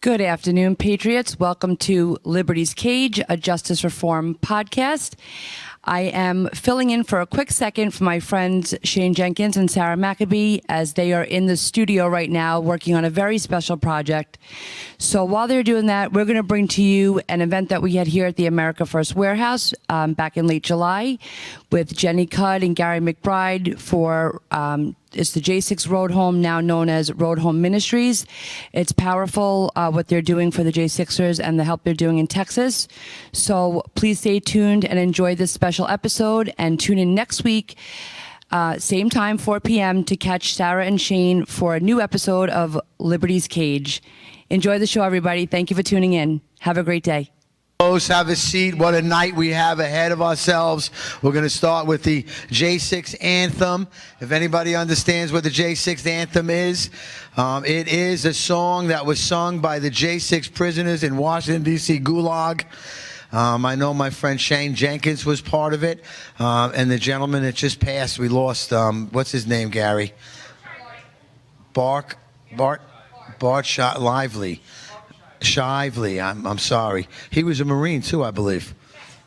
Good afternoon, Patriots. Welcome to Liberty's Cage, a justice reform podcast. I am filling in for a quick second for my friends Shane Jenkins and Sarah Maccabee as they are in the studio right now working on a very special project. So while they're doing that, we're going to bring to you an event that we had here at the America First Warehouse back in late July with Jenny Cudd and Gary McBride for it's the J6 Road Home, now known as Road Home Ministries. It's powerful what they're doing for the J6ers and the help they're doing in Texas. So please stay tuned and enjoy this special episode, and tune in next week, same time, 4 p.m. to catch Sarah and Shane for a new episode of Liberty's Cage. Enjoy the show, everybody. Thank you for tuning in. Have a great day. Have a seat. What a night we have ahead of ourselves. We're going to start with the J6 anthem. If anybody understands what the J6 anthem is, it is a song that was sung by the J6 prisoners in Washington, D.C. Gulag. I know my friend Shane Jenkins was part of it. And the gentleman that just passed, we lost, what's his name, Gary? Bart Lively. Shively, I'm sorry. He was a Marine too, I believe.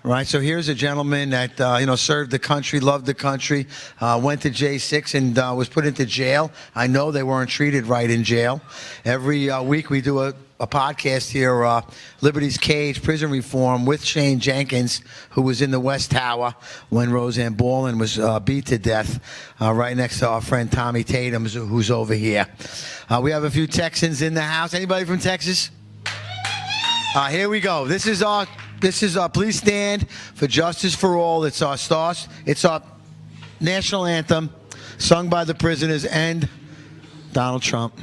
Right, so here's a gentleman that served the country, loved the country, went to J6 and was put into jail. I know they weren't treated right in jail. Every week we do a podcast here, Liberty's Cage, Prison Reform, with Shane Jenkins, who was in the West Tower when Roseanne Baldwin was beat to death, right next to our friend Tommy Tatum, who's over here. We have a few Texans in the house. Anybody from Texas? Here we go. This is our Please Stand for Justice for All. It's our national anthem sung by the prisoners and Donald Trump.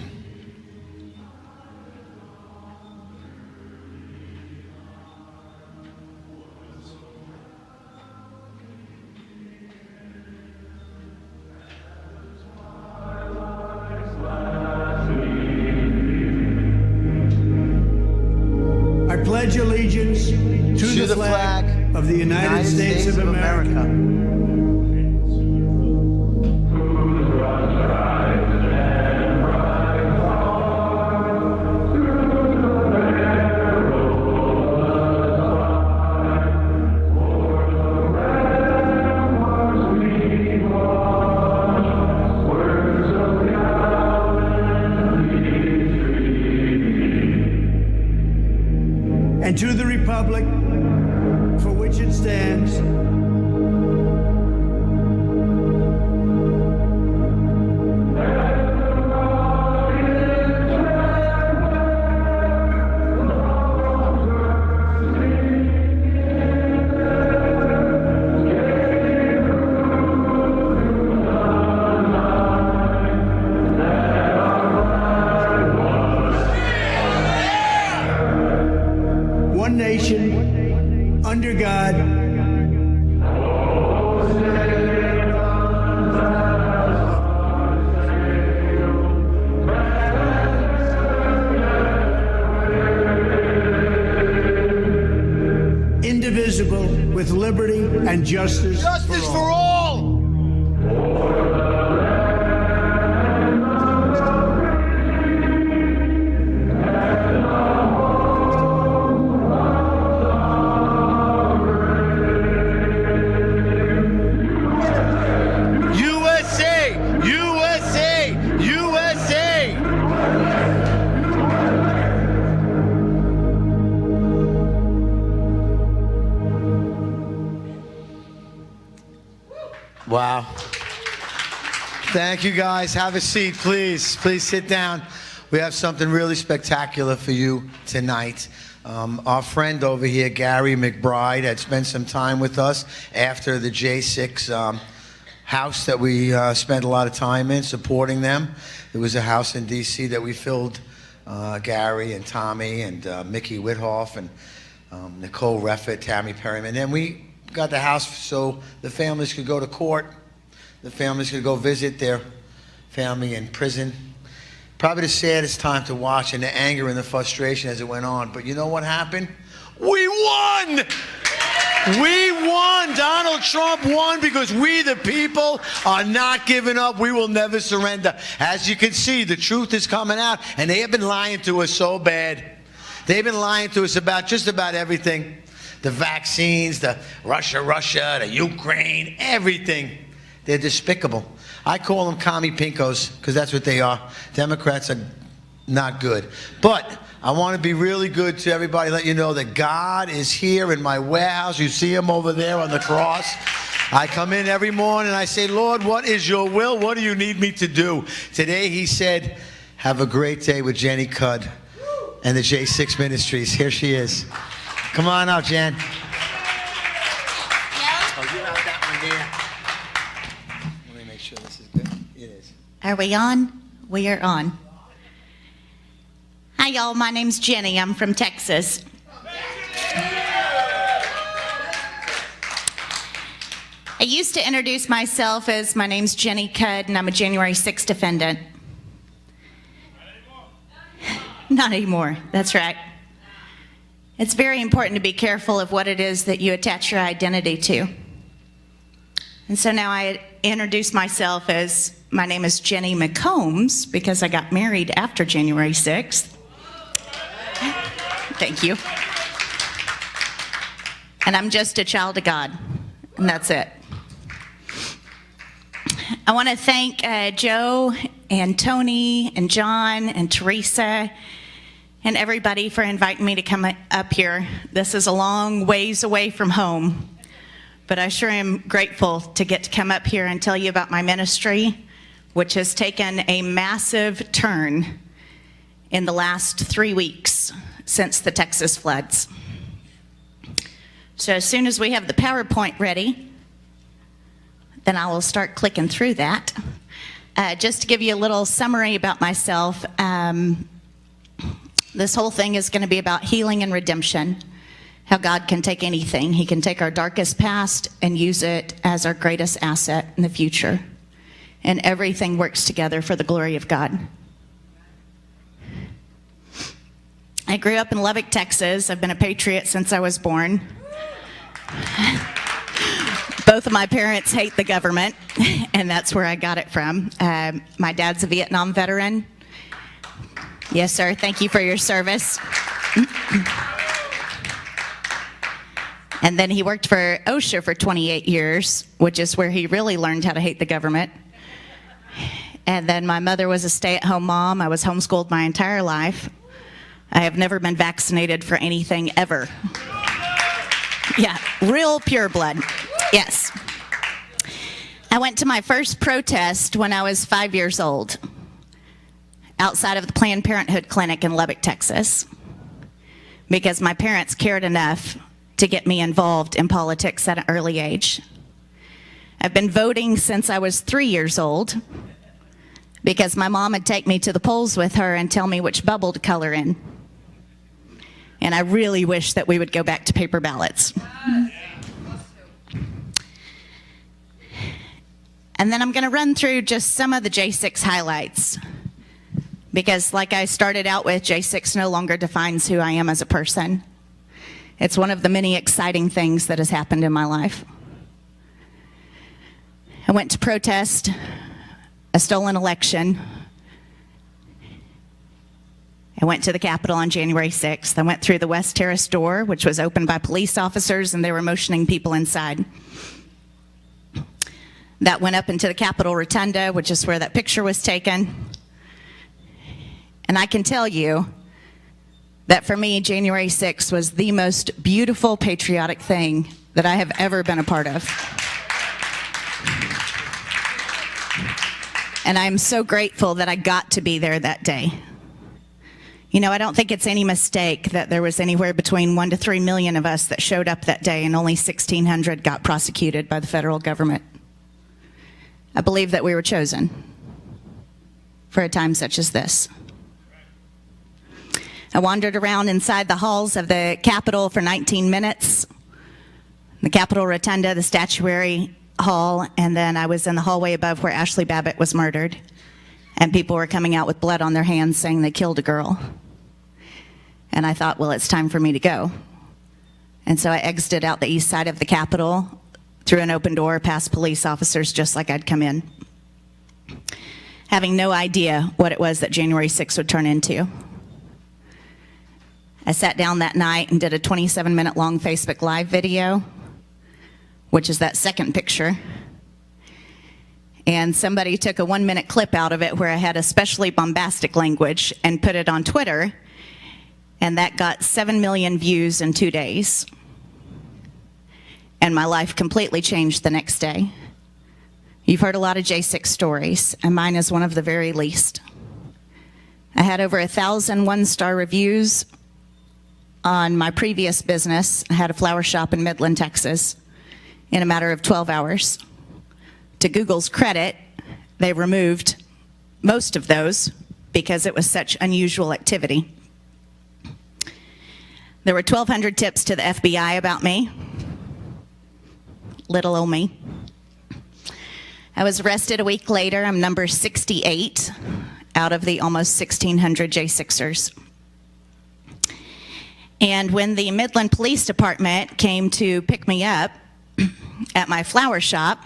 I pledge allegiance to the flag of the United States of America. And to the republic for which it stands, one nation, under God, indivisible, with liberty and justice for all. Wow. Thank you, guys. Have a seat, please. Please sit down. We have something really spectacular for you tonight. Our friend over here, Gary McBride, had spent some time with us after the J6 house that we spent a lot of time in, supporting them. There was a house in D.C. that we filled Gary and Tommy and Mickey Whithoff and Nicole Reffett, Tammy Perryman. And we got the house so the families could go to court. The families could go visit their family in prison. Probably the saddest time to watch, and the anger and the frustration as it went on. But you know what happened? We won! We won. Donald Trump won because we, the people, are not giving up. We will never surrender. As you can see, the truth is coming out, and they have been lying to us so bad. They've been lying to us about just about everything. The vaccines, the Russia, the Ukraine, everything. They're despicable. I call them commie pinkos because that's what they are. Democrats are not good. But I want to be really good to everybody, let you know that God is here in my warehouse. You see him over there on the cross. I come in every morning and I say, Lord, what is your will? What do you need me to do? Today he said, have a great day with Jenny Cudd and the J6 Ministries. Here she is. Come on out, Jen. Oh, you have that one there. Let me make sure this is good. It is. Are we on? We are on. Hi, y'all. My name's Jenny. I'm from Texas. I used to introduce myself as my name's Jenny Cudd, and I'm a January 6th defendant. Not anymore. That's right. It's very important to be careful of what it is that you attach your identity to. And so now I introduce myself as my name is Jenny McCombs because I got married after January 6th. Thank you. And I'm just a child of God, and that's it. I want to thank Joe and Tony and John and Teresa and everybody for inviting me to come up here. This is a long ways away from home, but I sure am grateful to get to come up here and tell you about my ministry, which has taken a massive turn in the last 3 weeks since the Texas floods. So as soon as we have the PowerPoint ready, then I will start clicking through that. Just to give you a little summary about myself, this whole thing is going to be about healing and redemption, how God can take anything. He can take our darkest past and use it as our greatest asset in the future. And everything works together for the glory of God. I grew up in Lubbock, Texas. I've been a patriot since I was born. Both of my parents hate the government, and that's where I got it from. My dad's a Vietnam veteran. Yes, sir. Thank you for your service. And then he worked for OSHA for 28 years, which is where he really learned how to hate the government. And then my mother was a stay-at-home mom. I was homeschooled my entire life. I have never been vaccinated for anything ever. Yeah, real pure blood. Yes. I went to my first protest when I was 5 years old, outside of the Planned Parenthood clinic in Lubbock, Texas, because my parents cared enough to get me involved in politics at an early age. I've been voting since I was 3 years old because my mom would take me to the polls with her and tell me which bubble to color in. And I really wish that we would go back to paper ballots. And then I'm going to run through just some of the J6 highlights. Because like I started out with, J6 no longer defines who I am as a person. It's one of the many exciting things that has happened in my life. I went to protest a stolen election. I went to the Capitol on January 6th. I went through the West Terrace door, which was opened by police officers, and they were motioning people inside. That went up into the Capitol Rotunda, which is where that picture was taken. And I can tell you that for me, January 6th was the most beautiful patriotic thing that I have ever been a part of. And I'm so grateful that I got to be there that day. You know, I don't think it's any mistake that there was anywhere between 1 to 3 million of us that showed up that day and only 1,600 got prosecuted by the federal government. I believe that we were chosen for a time such as this. I wandered around inside the halls of the Capitol for 19 minutes, the Capitol Rotunda, the Statuary Hall, and then I was in the hallway above where Ashley Babbitt was murdered, and people were coming out with blood on their hands saying they killed a girl. And I thought, well, it's time for me to go. And so I exited out the east side of the Capitol through an open door past police officers just like I'd come in, having no idea what it was that January 6th would turn into. I sat down that night and did a 27-minute long Facebook Live video, which is that second picture. And somebody took a 1-minute clip out of it where I had especially bombastic language and put it on Twitter, and that got 7 million views in 2 days. And my life completely changed the next day. You've heard a lot of J6 stories, and mine is one of the very least. I had over 1,000 one-star reviews on my previous business. I had a flower shop in Midland, Texas, in a matter of 12 hours. To Google's credit, they removed most of those because it was such unusual activity. There were 1,200 tips to the FBI about me. Little old me. I was arrested a week later. I'm number 68 out of the almost 1,600 J6ers. And when the Midland Police Department came to pick me up at my flower shop,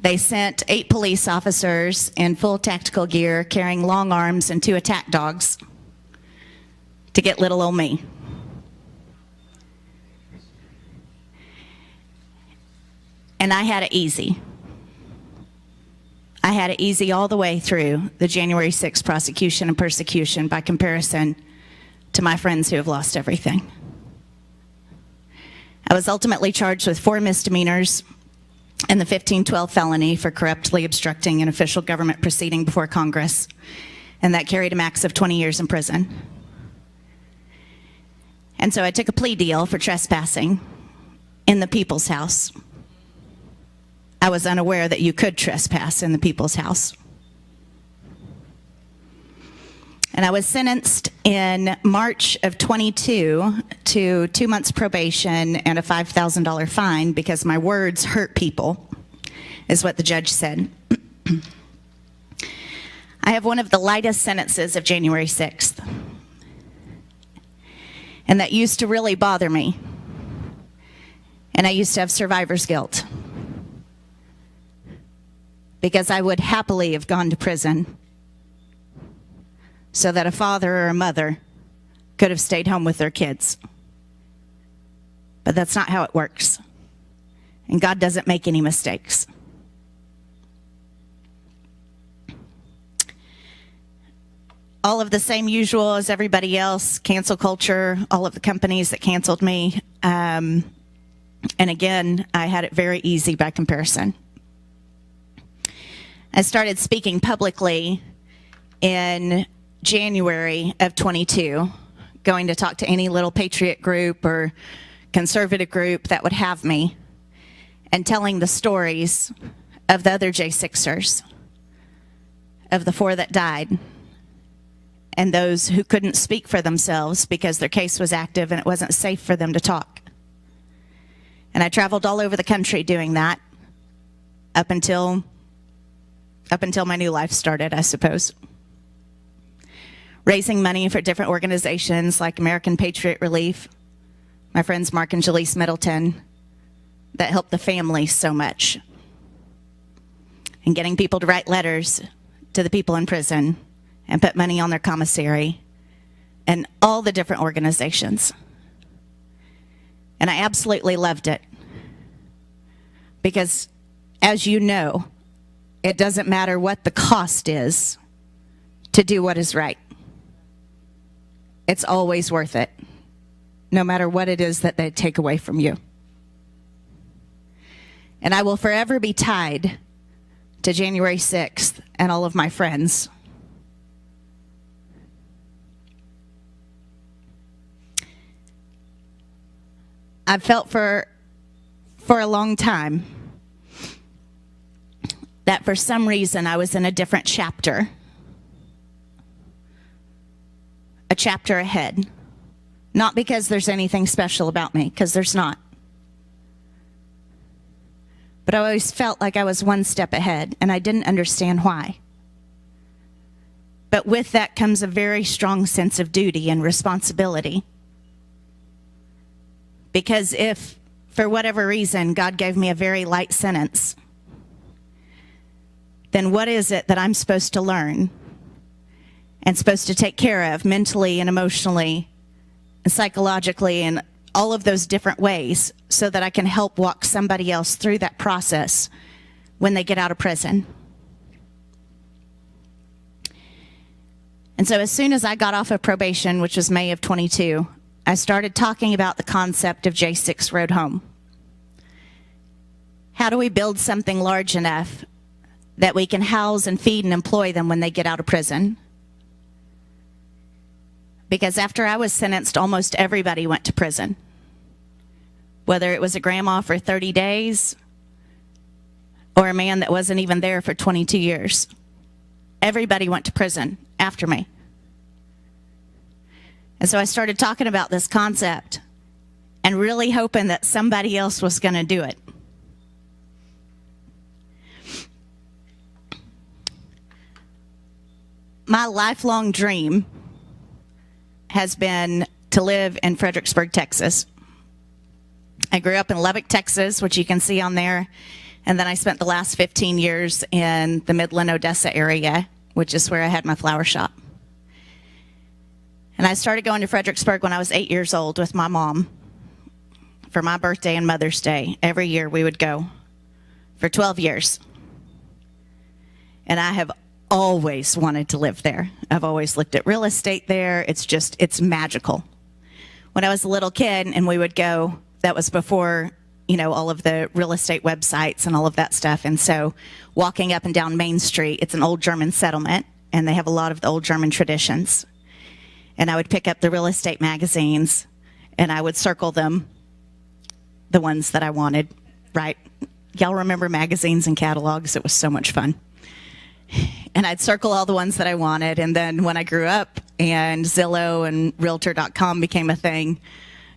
they sent 8 police officers in full tactical gear carrying long arms and 2 attack dogs to get little old me. And I had it easy. I had it easy all the way through the January 6th prosecution and persecution by comparison to my friends who have lost everything. I was ultimately charged with 4 misdemeanors and the 1512 felony for corruptly obstructing an official government proceeding before Congress, and that carried a max of 20 years in prison. And so I took a plea deal for trespassing in the People's House. I was unaware that you could trespass in the People's House. And I was sentenced in March of 22 to 2 months probation and a $5,000 fine because my words hurt people, is what the judge said. I have one of the lightest sentences of January 6th. And that used to really bother me. And I used to have survivor's guilt, because I would happily have gone to prison so that a father or a mother could have stayed home with their kids. But that's not how it works. And God doesn't make any mistakes. All of the same usual as everybody else, cancel culture, all of the companies that canceled me. And again, I had it very easy by comparison. I started speaking publicly in January of 22, going to talk to any little patriot group or conservative group that would have me, and telling the stories of the other J6ers, of the 4 that died, and those who couldn't speak for themselves because their case was active and it wasn't safe for them to talk. And I traveled all over the country doing that up until my new life started, I suppose. Raising money for different organizations like American Patriot Relief, my friends Mark and Jaleese Middleton, that helped the family so much. And getting people to write letters to the people in prison and put money on their commissary, and all the different organizations. And I absolutely loved it. Because, as you know, it doesn't matter what the cost is to do what is right. It's always worth it, no matter what it is that they take away from you. And I will forever be tied to January 6th and all of my friends. I've felt for a long time that for some reason I was in a different chapter. A chapter ahead. Not because there's anything special about me, because there's not. But I always felt like I was one step ahead, and I didn't understand why. But with that comes a very strong sense of duty and responsibility. Because if, for whatever reason, God gave me a very light sentence, then what is it that I'm supposed to learn and supposed to take care of mentally and emotionally and psychologically and all of those different ways so that I can help walk somebody else through that process when they get out of prison. And so as soon as I got off of probation, which was May of 22, I started talking about the concept of J6 Road Home. How do we build something large enough that we can house and feed and employ them when they get out of prison? Because after I was sentenced, almost everybody went to prison. Whether it was a grandma for 30 days or a man that wasn't even there for 22 years. Everybody went to prison after me. And so I started talking about this concept and really hoping that somebody else was going to do it. My lifelong dream has been to live in Fredericksburg, Texas. I grew up in Lubbock, Texas, which you can see on there. And then I spent the last 15 years in the Midland, Odessa area, which is where I had my flower shop. And I started going to Fredericksburg when I was 8 years old with my mom for my birthday and Mother's Day. Every year we would go for 12 years. And I have always wanted to live there. I've always looked at real estate there. It's magical. When I was a little kid and we would go, that was before, all of the real estate websites and all of that stuff. And so walking up and down Main Street, it's an old German settlement, and they have a lot of the old German traditions. And I would pick up the real estate magazines, and I would circle them, the ones that I wanted, right? Y'all remember magazines and catalogs? It was so much fun. And I'd circle all the ones that I wanted. And then when I grew up and Zillow and Realtor.com became a thing,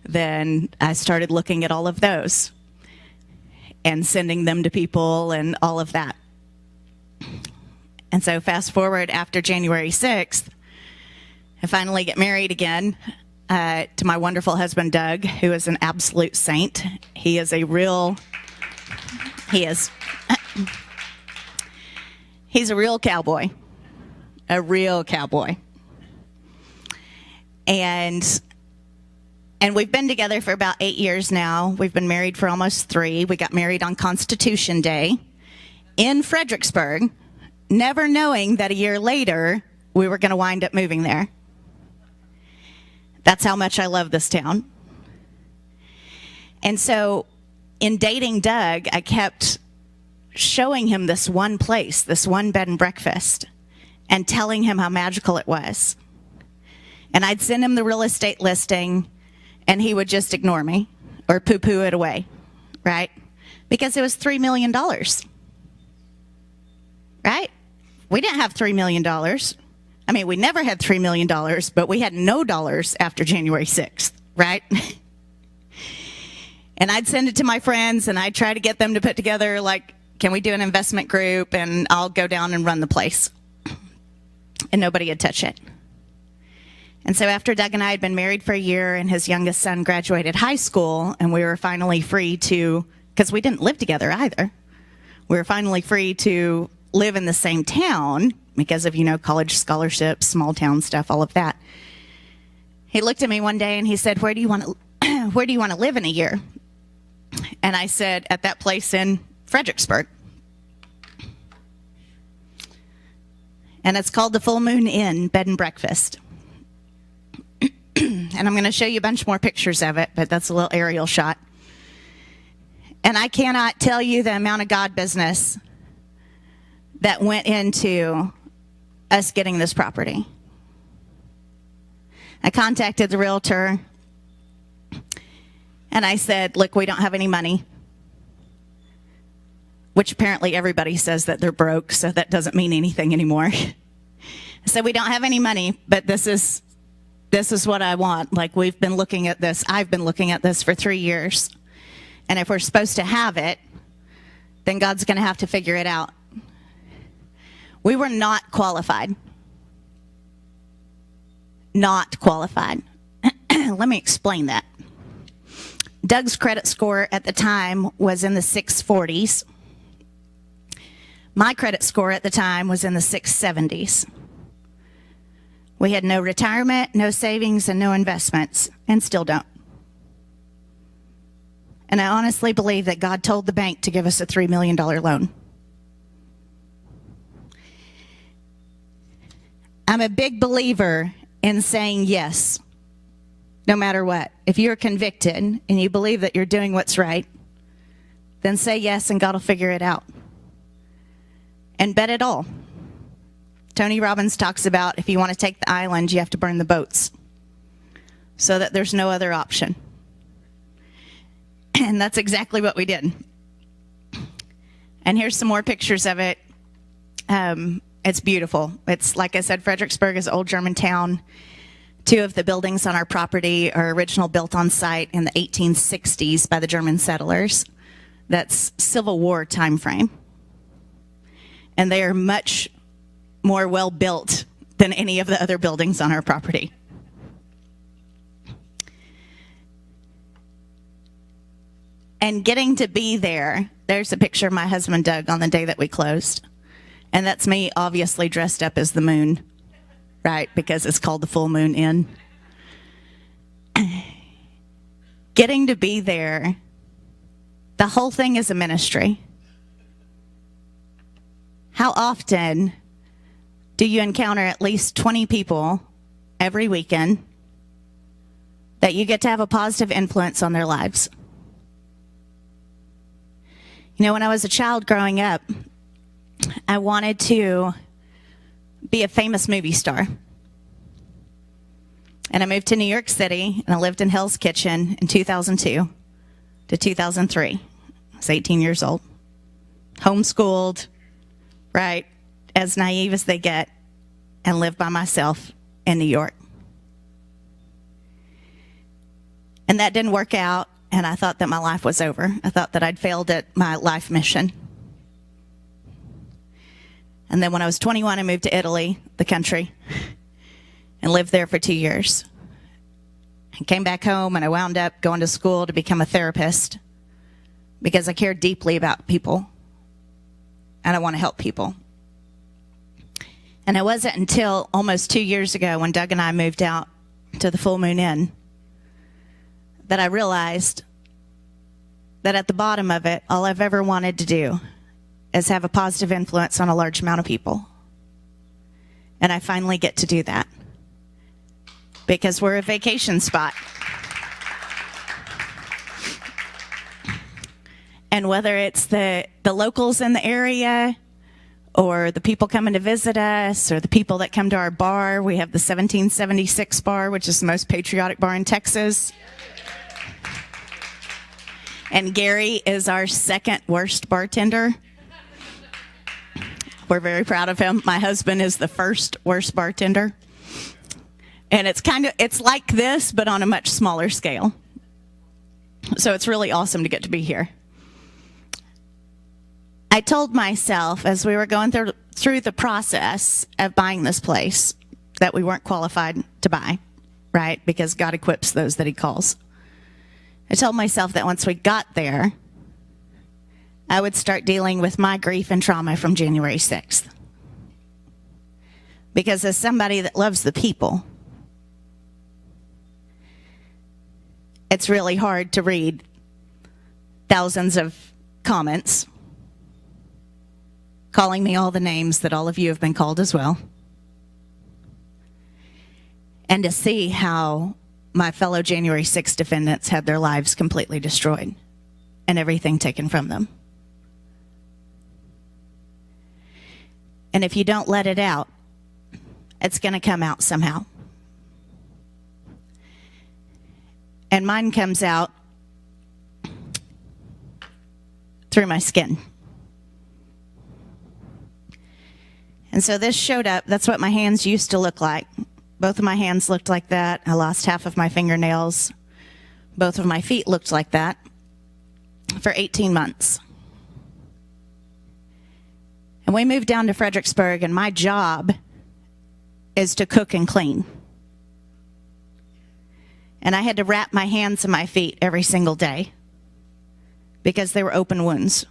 then I started looking at all of those and sending them to people and all of that. And so fast forward after January 6th, I finally get married again to my wonderful husband, Doug, who is an absolute saint. He's a real cowboy, a real cowboy. And we've been together for about 8 years now. We've been married for almost 3. We got married on Constitution Day in Fredericksburg, never knowing that a year later we were going to wind up moving there. That's how much I love this town. And so in dating Doug, I kept showing him this one place, this one bed and breakfast, and telling him how magical it was. And I'd send him the real estate listing, and he would just ignore me or poo-poo it away, right? Because it was $3 million, right? We didn't have $3 million. I mean, we never had $3 million, but we had no dollars after January 6th, right? And I'd send it to my friends, and I'd try to get them to put together, like, can we do an investment group, and I'll go down and run the place. And nobody would touch it. And so after Doug and I had been married for a year and his youngest son graduated high school and we were finally free to, because we didn't live together either, we were finally free to live in the same town because of, college scholarships, small town stuff, all of that. He looked at me one day and he said, where do you want to live in a year? And I said, at that place in Fredericksburg. And it's called the Full Moon Inn Bed and Breakfast. And I'm going to show you a bunch more pictures of it, but that's a little aerial shot. And I cannot tell you the amount of God business that went into us getting this property. I contacted the realtor, and I said, look, we don't have any money, which apparently everybody says that they're broke, so that doesn't mean anything anymore. I said, we don't have any money, but this is what I want. Like, we've been looking at this. I've been looking at this for 3 years. And if we're supposed to have it, then God's going to have to figure it out. We were not qualified. Not qualified. Let me explain that. Doug's credit score at the time was in the 640s. My credit score at the time was in the 670s. We had no retirement, no savings, and no investments, and still don't. And I honestly believe that God told the bank to give us a $3 million loan. I'm a big believer in saying yes, no matter what. If you're convicted and you believe that you're doing what's right, then say yes and God will figure it out. And bet it all. Tony Robbins talks about if you want to take the island, you have to burn the boats so that there's no other option. And that's exactly what we did. And here's some more pictures of it. It's beautiful. It's, like I said, Fredericksburg is an old German town. 2 of the buildings on our property are original built on site in the 1860s by the German settlers. That's Civil War time frame. And they are much more well built than any of the other buildings on our property. And getting to be there, there's a picture of my husband Doug on the day that we closed. And that's me obviously dressed up as the moon, right? Because it's called the Full Moon Inn. Getting to be there, the whole thing is a ministry. How often do you encounter at least 20 people every weekend that you get to have a positive influence on their lives? You know, when I was a child growing up, I wanted to be a famous movie star. And I moved to New York City, and I lived in Hell's Kitchen in 2002 to 2003. I was 18 years old. Homeschooled, right, as naive as they get, and lived by myself in New York. And that didn't work out, and I thought that my life was over. I thought that I'd failed at my life mission. And then when I was 21, I moved to Italy, the country, and lived there for 2 years. I came back home, and I wound up going to school to become a therapist because I care deeply about people, and I want to help people. And it wasn't until almost 2 years ago when Doug and I moved out to the Full Moon Inn that I realized that at the bottom of it, all I've ever wanted to do is have a positive influence on a large amount of people. And I finally get to do that because we're a vacation spot. And whether it's the locals in the area or the people coming to visit us or the people that come to our bar, we have the 1776 bar, which is the most patriotic bar in Texas. And Gary is our second worst bartender. We're very proud of him. My husband is the first worst bartender. And it's like this, but on a much smaller scale. So it's really awesome to get to be here. I told myself as we were going through the process of buying this place that we weren't qualified to buy, right? Because God equips those that he calls. I told myself that once we got there, I would start dealing with my grief and trauma from January 6th. Because as somebody that loves the people, it's really hard to read thousands of comments calling me all the names that all of you have been called as well. And to see how my fellow January 6th defendants had their lives completely destroyed and everything taken from them. And if you don't let it out, it's going to come out somehow. And mine comes out through my skin. And so this showed up. That's what my hands used to look like. Both of my hands looked like that. I lost half of my fingernails. Both of my feet looked like that for 18 months. And we moved down to Fredericksburg, and my job is to cook and clean. And I had to wrap my hands and my feet every single day because they were open wounds.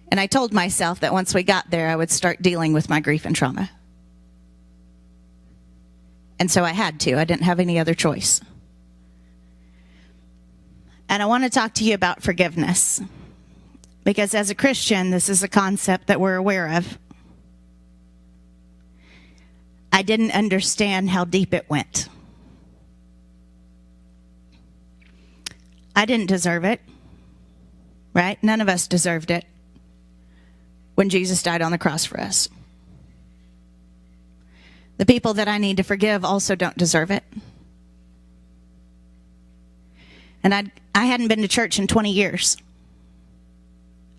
And I told myself that once we got there, I would start dealing with my grief and trauma. And so I had to. I didn't have any other choice. And I want to talk to you about forgiveness. Because as a Christian, this is a concept that we're aware of. I didn't understand how deep it went. I didn't deserve it, right? None of us deserved it when Jesus died on the cross for us. The people that I need to forgive also don't deserve it. And I hadn't been to church in 20 years.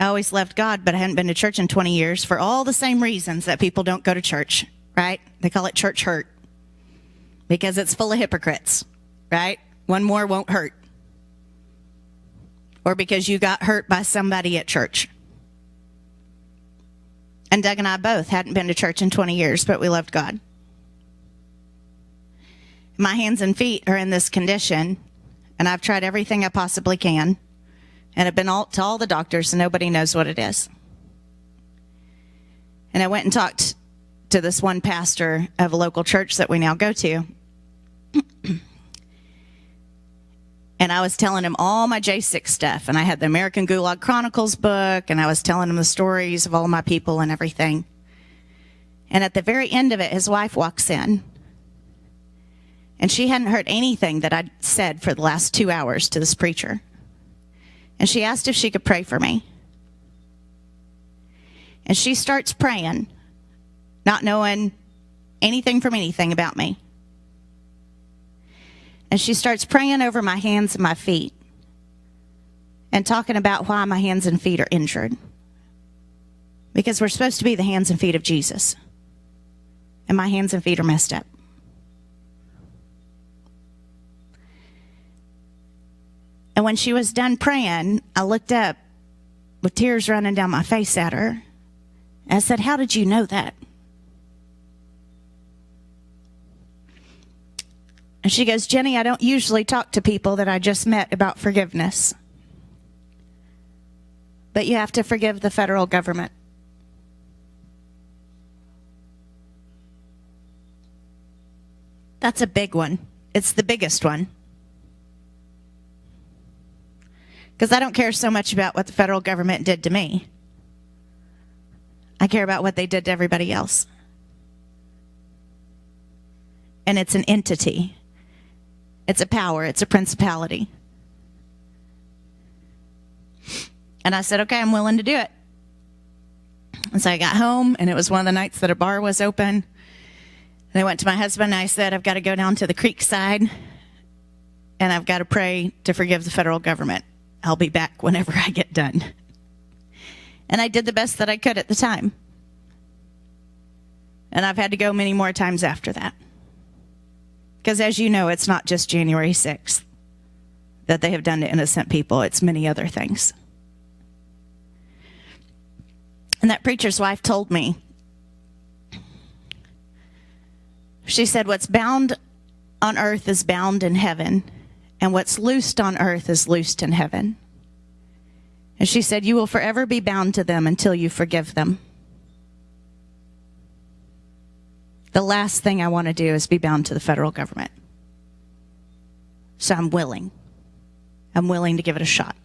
I always loved God, but I hadn't been to church in 20 years for all the same reasons that people don't go to church, right? They call it church hurt because it's full of hypocrites, right? One more won't hurt. Or because you got hurt by somebody at church. And Doug and I both hadn't been to church in 20 years, but we loved God. My hands and feet are in this condition, and I've tried everything I possibly can, and I've been to all the doctors, and nobody knows what it is. And I went and talked to this one pastor of a local church that we now go to. And I was telling him all my J6 stuff. And I had the American Gulag Chronicles book. And I was telling him the stories of all my people and everything. And at the very end of it, his wife walks in. And she hadn't heard anything that I'd said for the last 2 hours to this preacher. And she asked if she could pray for me. And she starts praying, not knowing anything from anything about me. And she starts praying over my hands and my feet and talking about why my hands and feet are injured. Because we're supposed to be the hands and feet of Jesus. And my hands and feet are messed up. And when she was done praying, I looked up with tears running down my face at her. And I said, "How did you know that?" And she goes, "Jenny, I don't usually talk to people that I just met about forgiveness. But you have to forgive the federal government." That's a big one. It's the biggest one. Because I don't care so much about what the federal government did to me. I care about what they did to everybody else. And it's an entity. It's a power. It's a principality. And I said, okay, I'm willing to do it. And so I got home, and it was one of the nights that a bar was open. And I went to my husband, and I said, I've got to go down to the creek side, and I've got to pray to forgive the federal government. I'll be back whenever I get done. And I did the best that I could at the time. And I've had to go many more times after that. Because as you know, it's not just January 6th that they have done to innocent people. It's many other things. And that preacher's wife told me, she said, what's bound on earth is bound in heaven, and what's loosed on earth is loosed in heaven. And she said, you will forever be bound to them until you forgive them. The last thing I want to do is be bound to the federal government. So I'm willing. I'm willing to give it a shot.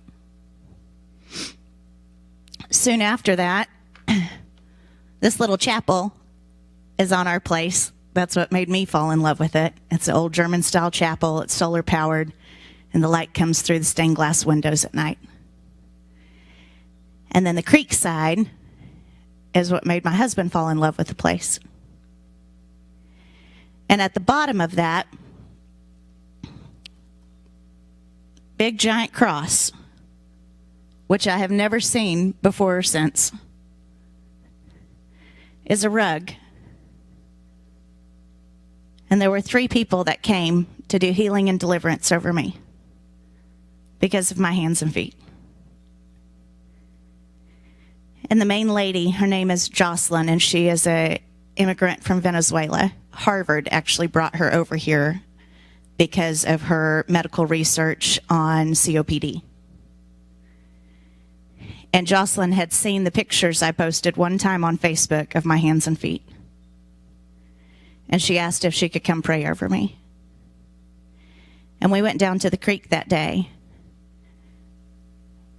Soon after that, this little chapel is on our place. That's what made me fall in love with it. It's an old German-style chapel. It's solar-powered, and the light comes through the stained glass windows at night. And then the creek side is what made my husband fall in love with the place. And at the bottom of that big giant cross, which I have never seen before or since, is a rug. And there were 3 people that came to do healing and deliverance over me because of my hands and feet. And the main lady, her name is Jocelyn, and she is an immigrant from Venezuela. Harvard actually brought her over here because of her medical research on COPD. And Jocelyn had seen the pictures I posted one time on Facebook of my hands and feet. And she asked if she could come pray over me. And we went down to the creek that day.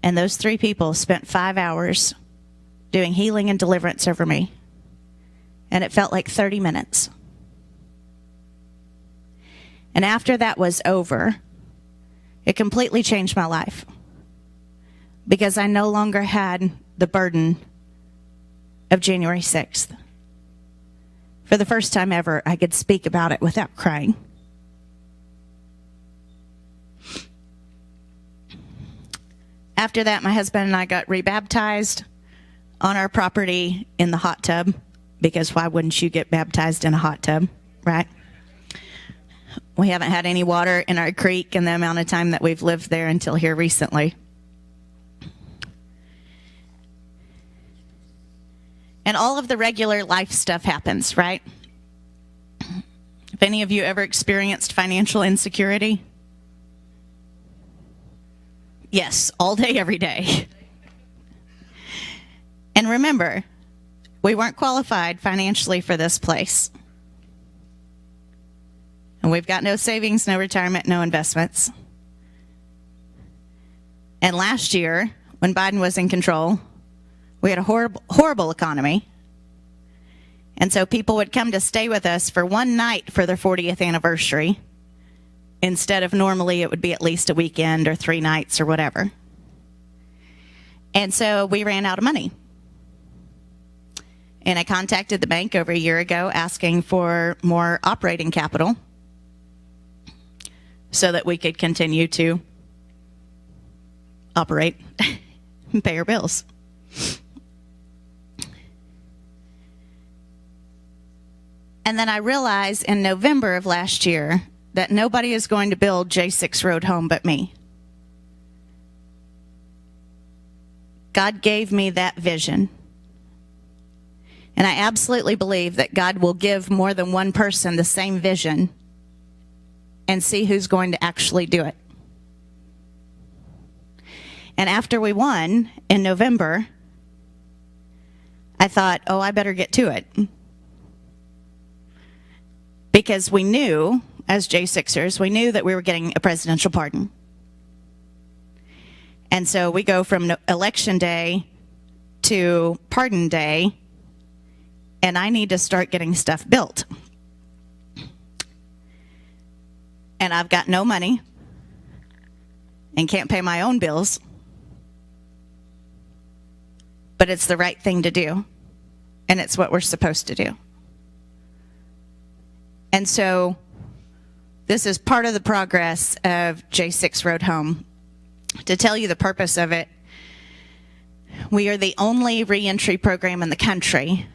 And those 3 people spent 5 hours doing healing and deliverance over me. And it felt like 30 minutes. And after that was over, it completely changed my life. Because I no longer had the burden of January 6th. For the first time ever, I could speak about it without crying. After that, my husband and I got rebaptized on our property in the hot tub, because why wouldn't you get baptized in a hot tub, right? We haven't had any water in our creek in the amount of time that we've lived there until here recently. And all of the regular life stuff happens, right? Have any of you ever experienced financial insecurity? Yes, all day, every day. And remember, we weren't qualified financially for this place. And we've got no savings, no retirement, no investments. And last year, when Biden was in control, we had a horrible economy. And so people would come to stay with us for one night for their 40th anniversary, instead of normally it would be at least a weekend or 3 nights or whatever. And so we ran out of money. And I contacted the bank over a year ago asking for more operating capital so that we could continue to operate and pay our bills. And then I realized in November of last year that nobody is going to build J6 Road Home but me. God gave me that vision. And I absolutely believe that God will give more than one person the same vision and see who's going to actually do it. And after we won in November, I thought, oh, I better get to it. Because we knew, as J6ers, we knew that we were getting a presidential pardon. And so we go from election day to pardon day, and I need to start getting stuff built. And I've got no money and can't pay my own bills. But it's the right thing to do, and it's what we're supposed to do. And so this is part of the progress of J6 Road Home. To tell you the purpose of it, we are the only reentry program in the country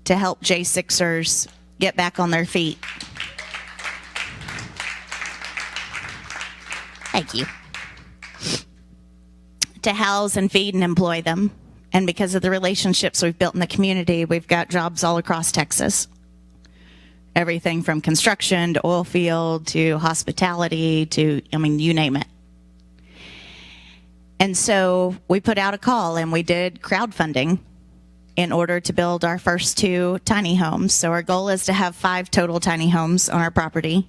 to help J6ers get back on their feet. Thank you. To house and feed and employ them. And because of the relationships we've built in the community, we've got jobs all across Texas. Everything from construction to oil field to hospitality to, you name it. And so we put out a call and we did crowdfunding in order to build our first 2 tiny homes. So our goal is to have 5 total tiny homes on our property.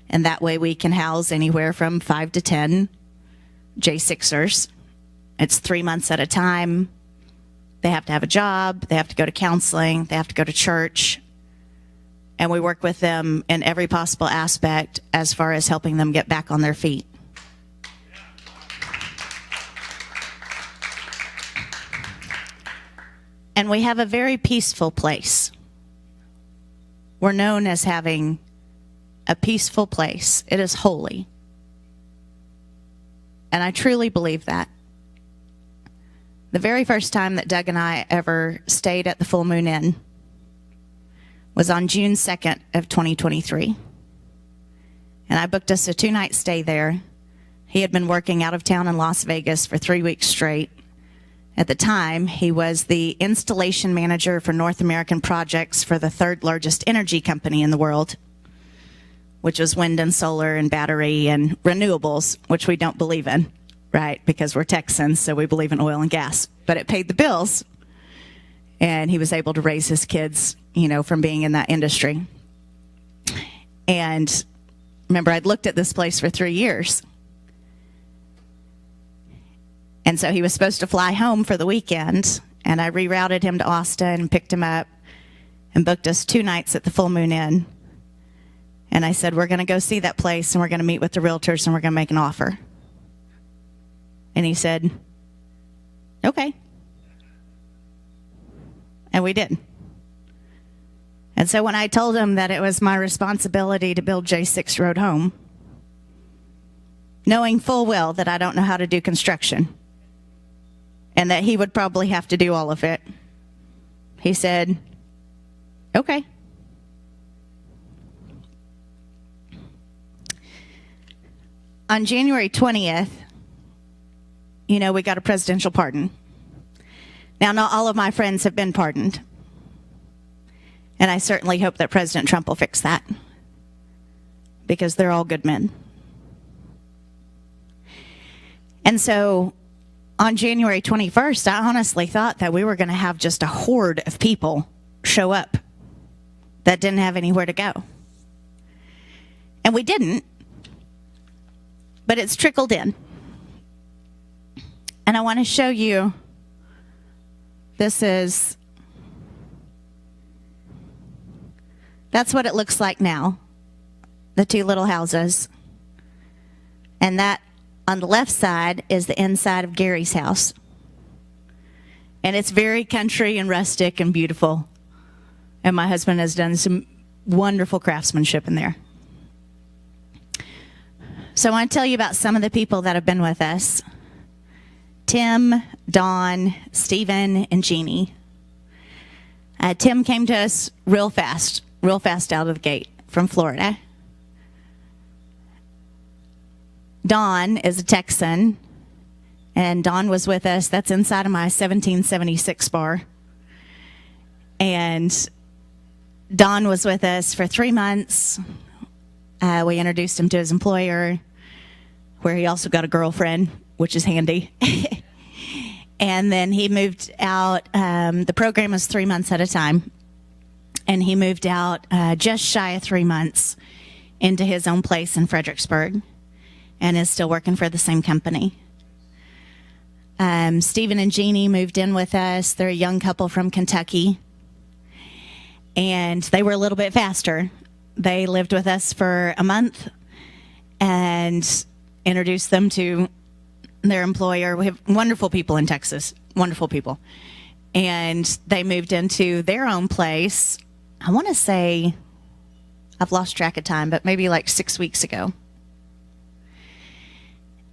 And that way we can house anywhere from 5 to 10 J6ers. It's 3 months at a time. They have to have a job. They have to go to counseling. They have to go to church. And we work with them in every possible aspect as far as helping them get back on their feet. And we have a very peaceful place. We're known as having a peaceful place. It is holy. And I truly believe that. The very first time that Doug and I ever stayed at the Full Moon Inn was on June 2nd of 2023. And I booked us a 2-night stay there. He had been working out of town in Las Vegas for 3 weeks straight. At the time, he was the installation manager for North American projects for the 3rd largest energy company in the world, which was wind and solar and battery and renewables, which we don't believe in. right? Because we're Texans, so we believe in oil and gas. But it paid the bills, and he was able to raise his kids, from being in that industry. And remember, I'd looked at this place for 3 years. And so he was supposed to fly home for the weekend, and I rerouted him to Austin and picked him up and booked us 2 nights at the Full Moon Inn. And I said, we're going to go see that place, and we're going to meet with the realtors, and we're going to make an offer. And he said, okay. And we did. And so when I told him that it was my responsibility to build J6 Road home, knowing full well that I don't know how to do construction, and that he would probably have to do all of it, he said, okay. On January 20th, we got a presidential pardon. Now, not all of my friends have been pardoned. And I certainly hope that President Trump will fix that, because they're all good men. And so on January 21st, I honestly thought that we were going to have just a horde of people show up that didn't have anywhere to go. And we didn't, but it's trickled in. And I want to show you, that's what it looks like now, the 2 little houses. And that on the left side is the inside of Gary's house. And it's very country and rustic and beautiful. And my husband has done some wonderful craftsmanship in there. So I want to tell you about some of the people that have been with us. Tim, Dawn, Stephen, and Jeannie. Tim came to us real fast out of the gate from Florida. Dawn is a Texan, and Dawn was with us. That's inside of my 1776 bar. And Dawn was with us for 3 months. We introduced him to his employer, where he also got a girlfriend, which is handy. And then he moved out. The program was 3 months at a time. And he moved out just shy of 3 months into his own place in Fredericksburg, and is still working for the same company. Stephen and Jeannie moved in with us. They're a young couple from Kentucky. And they were a little bit faster. They lived with us for a month and introduced them to their employer. We have wonderful people in Texas, wonderful people. And they moved into their own place, I want to say, I've lost track of time, but maybe like 6 weeks ago.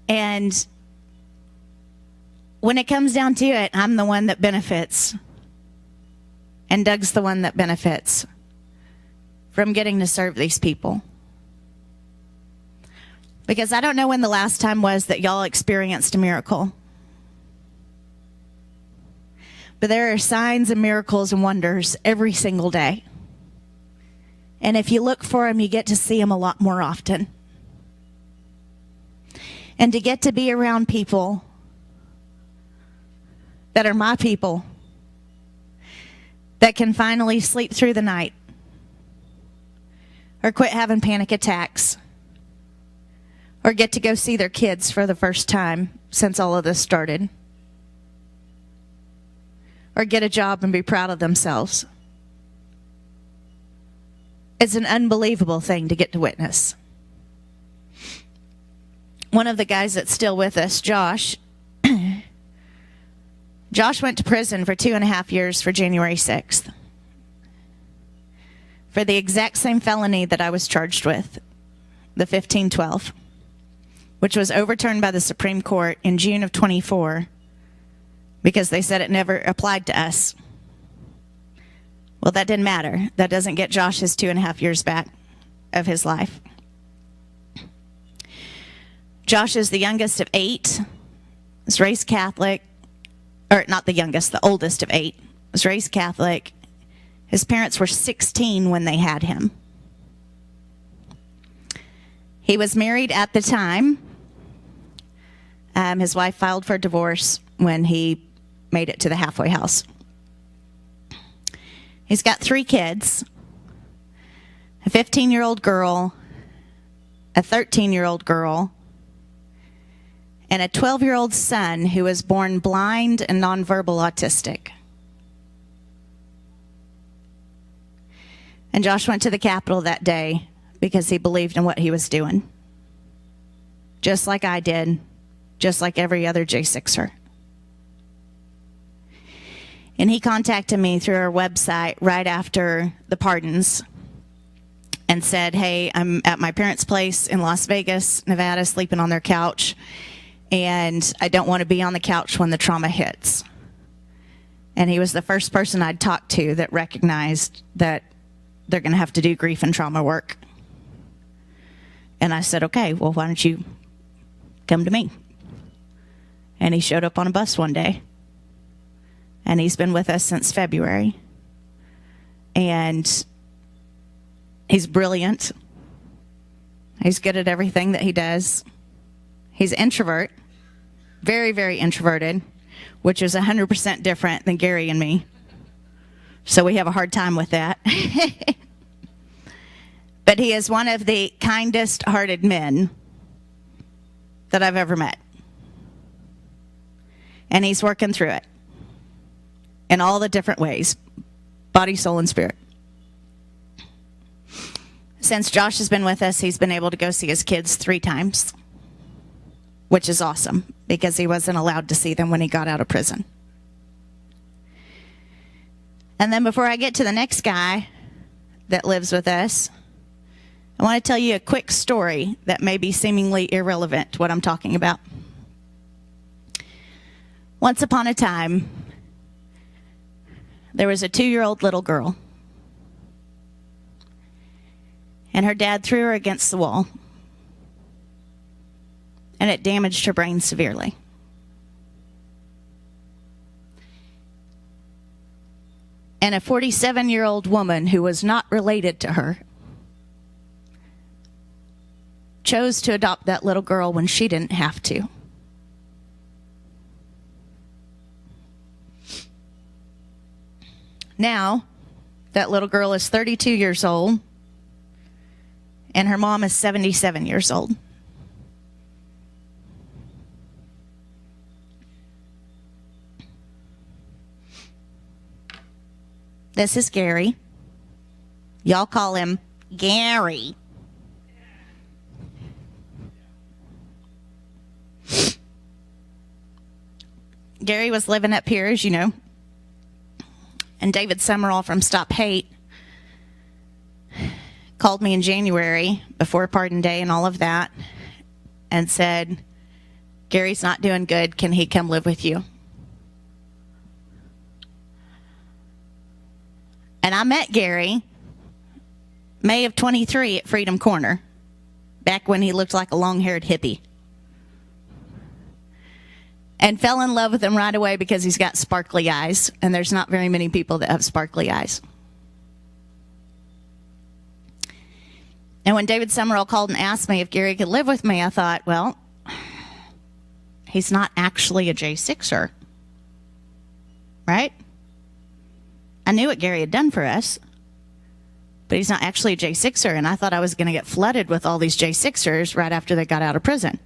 And when it comes down to it, I'm the one that benefits. And Doug's the one that benefits from getting to serve these people. Because I don't know when the last time was that y'all experienced a miracle. But there are signs and miracles and wonders every single day. And if you look for them, you get to see them a lot more often. And to get to be around people that are my people, that can finally sleep through the night, or quit having panic attacks, or get to go see their kids for the first time since all of this started, or get a job and be proud of themselves. It's an unbelievable thing to get to witness. One of the guys that's still with us, Josh, Josh went to prison for 2.5 years for January 6th. For the exact same felony that I was charged with, the 1512, which was overturned by the Supreme Court in June of 24 because they said it never applied to us. Well, that didn't matter. That doesn't get Josh his 2.5 years back of his life. Josh is the youngest of 8, was raised Catholic, or not the youngest, the oldest of 8, was raised Catholic. His parents were 16 when they had him. He was married at the time. His wife filed for divorce when he made it to the halfway house. He's got 3 kids, a 15-year-old girl, a 13-year-old girl, and a 12-year-old son who was born blind and nonverbal autistic. And Josh went to the Capitol that day because he believed in what he was doing. Just like I did, just like every other J6er. And he contacted me through our website right after the pardons and said, hey, I'm at my parents' place in Las Vegas, Nevada, sleeping on their couch, and I don't want to be on the couch when the trauma hits. And he was the first person I'd talked to that recognized that they're going to have to do grief and trauma work. And I said, okay, well, why don't you come to me? And he showed up on a bus one day. And he's been with us since February. And he's brilliant. He's good at everything that he does. He's an introvert, very, very introverted, which is 100% different than Gary and me. So we have a hard time with that. But he is one of the kindest-hearted men that I've ever met. And he's working through it in all the different ways, body, soul, and spirit. Since Josh has been with us, he's been able to go see his kids 3 times, which is awesome because he wasn't allowed to see them when he got out of prison. And then before I get to the next guy that lives with us, I want to tell you a quick story that may be seemingly irrelevant to what I'm talking about. Once upon a time, there was a 2-year-old little girl. And her dad threw her against the wall. And it damaged her brain severely. And a 47-year-old woman who was not related to her chose to adopt that little girl when she didn't have to. Now, that little girl is 32 years old, and her mom is 77 years old. This is Gary. Y'all call him Gary. Gary was living up here, as you know. And David Summerall from Stop Hate called me in January before Pardon Day and all of that and said, Gary's not doing good. Can he come live with you? And I met Gary May of 23 at Freedom Corner, back when he looked like a long-haired hippie. And fell in love with him right away because he's got sparkly eyes, and there's not very many people that have sparkly eyes. And when David Summerall called and asked me if Gary could live with me, I thought, well, he's not actually a J6er, right? I knew what Gary had done for us, but he's not actually a J6er, and I thought I was going to get flooded with all these J6ers right after they got out of prison.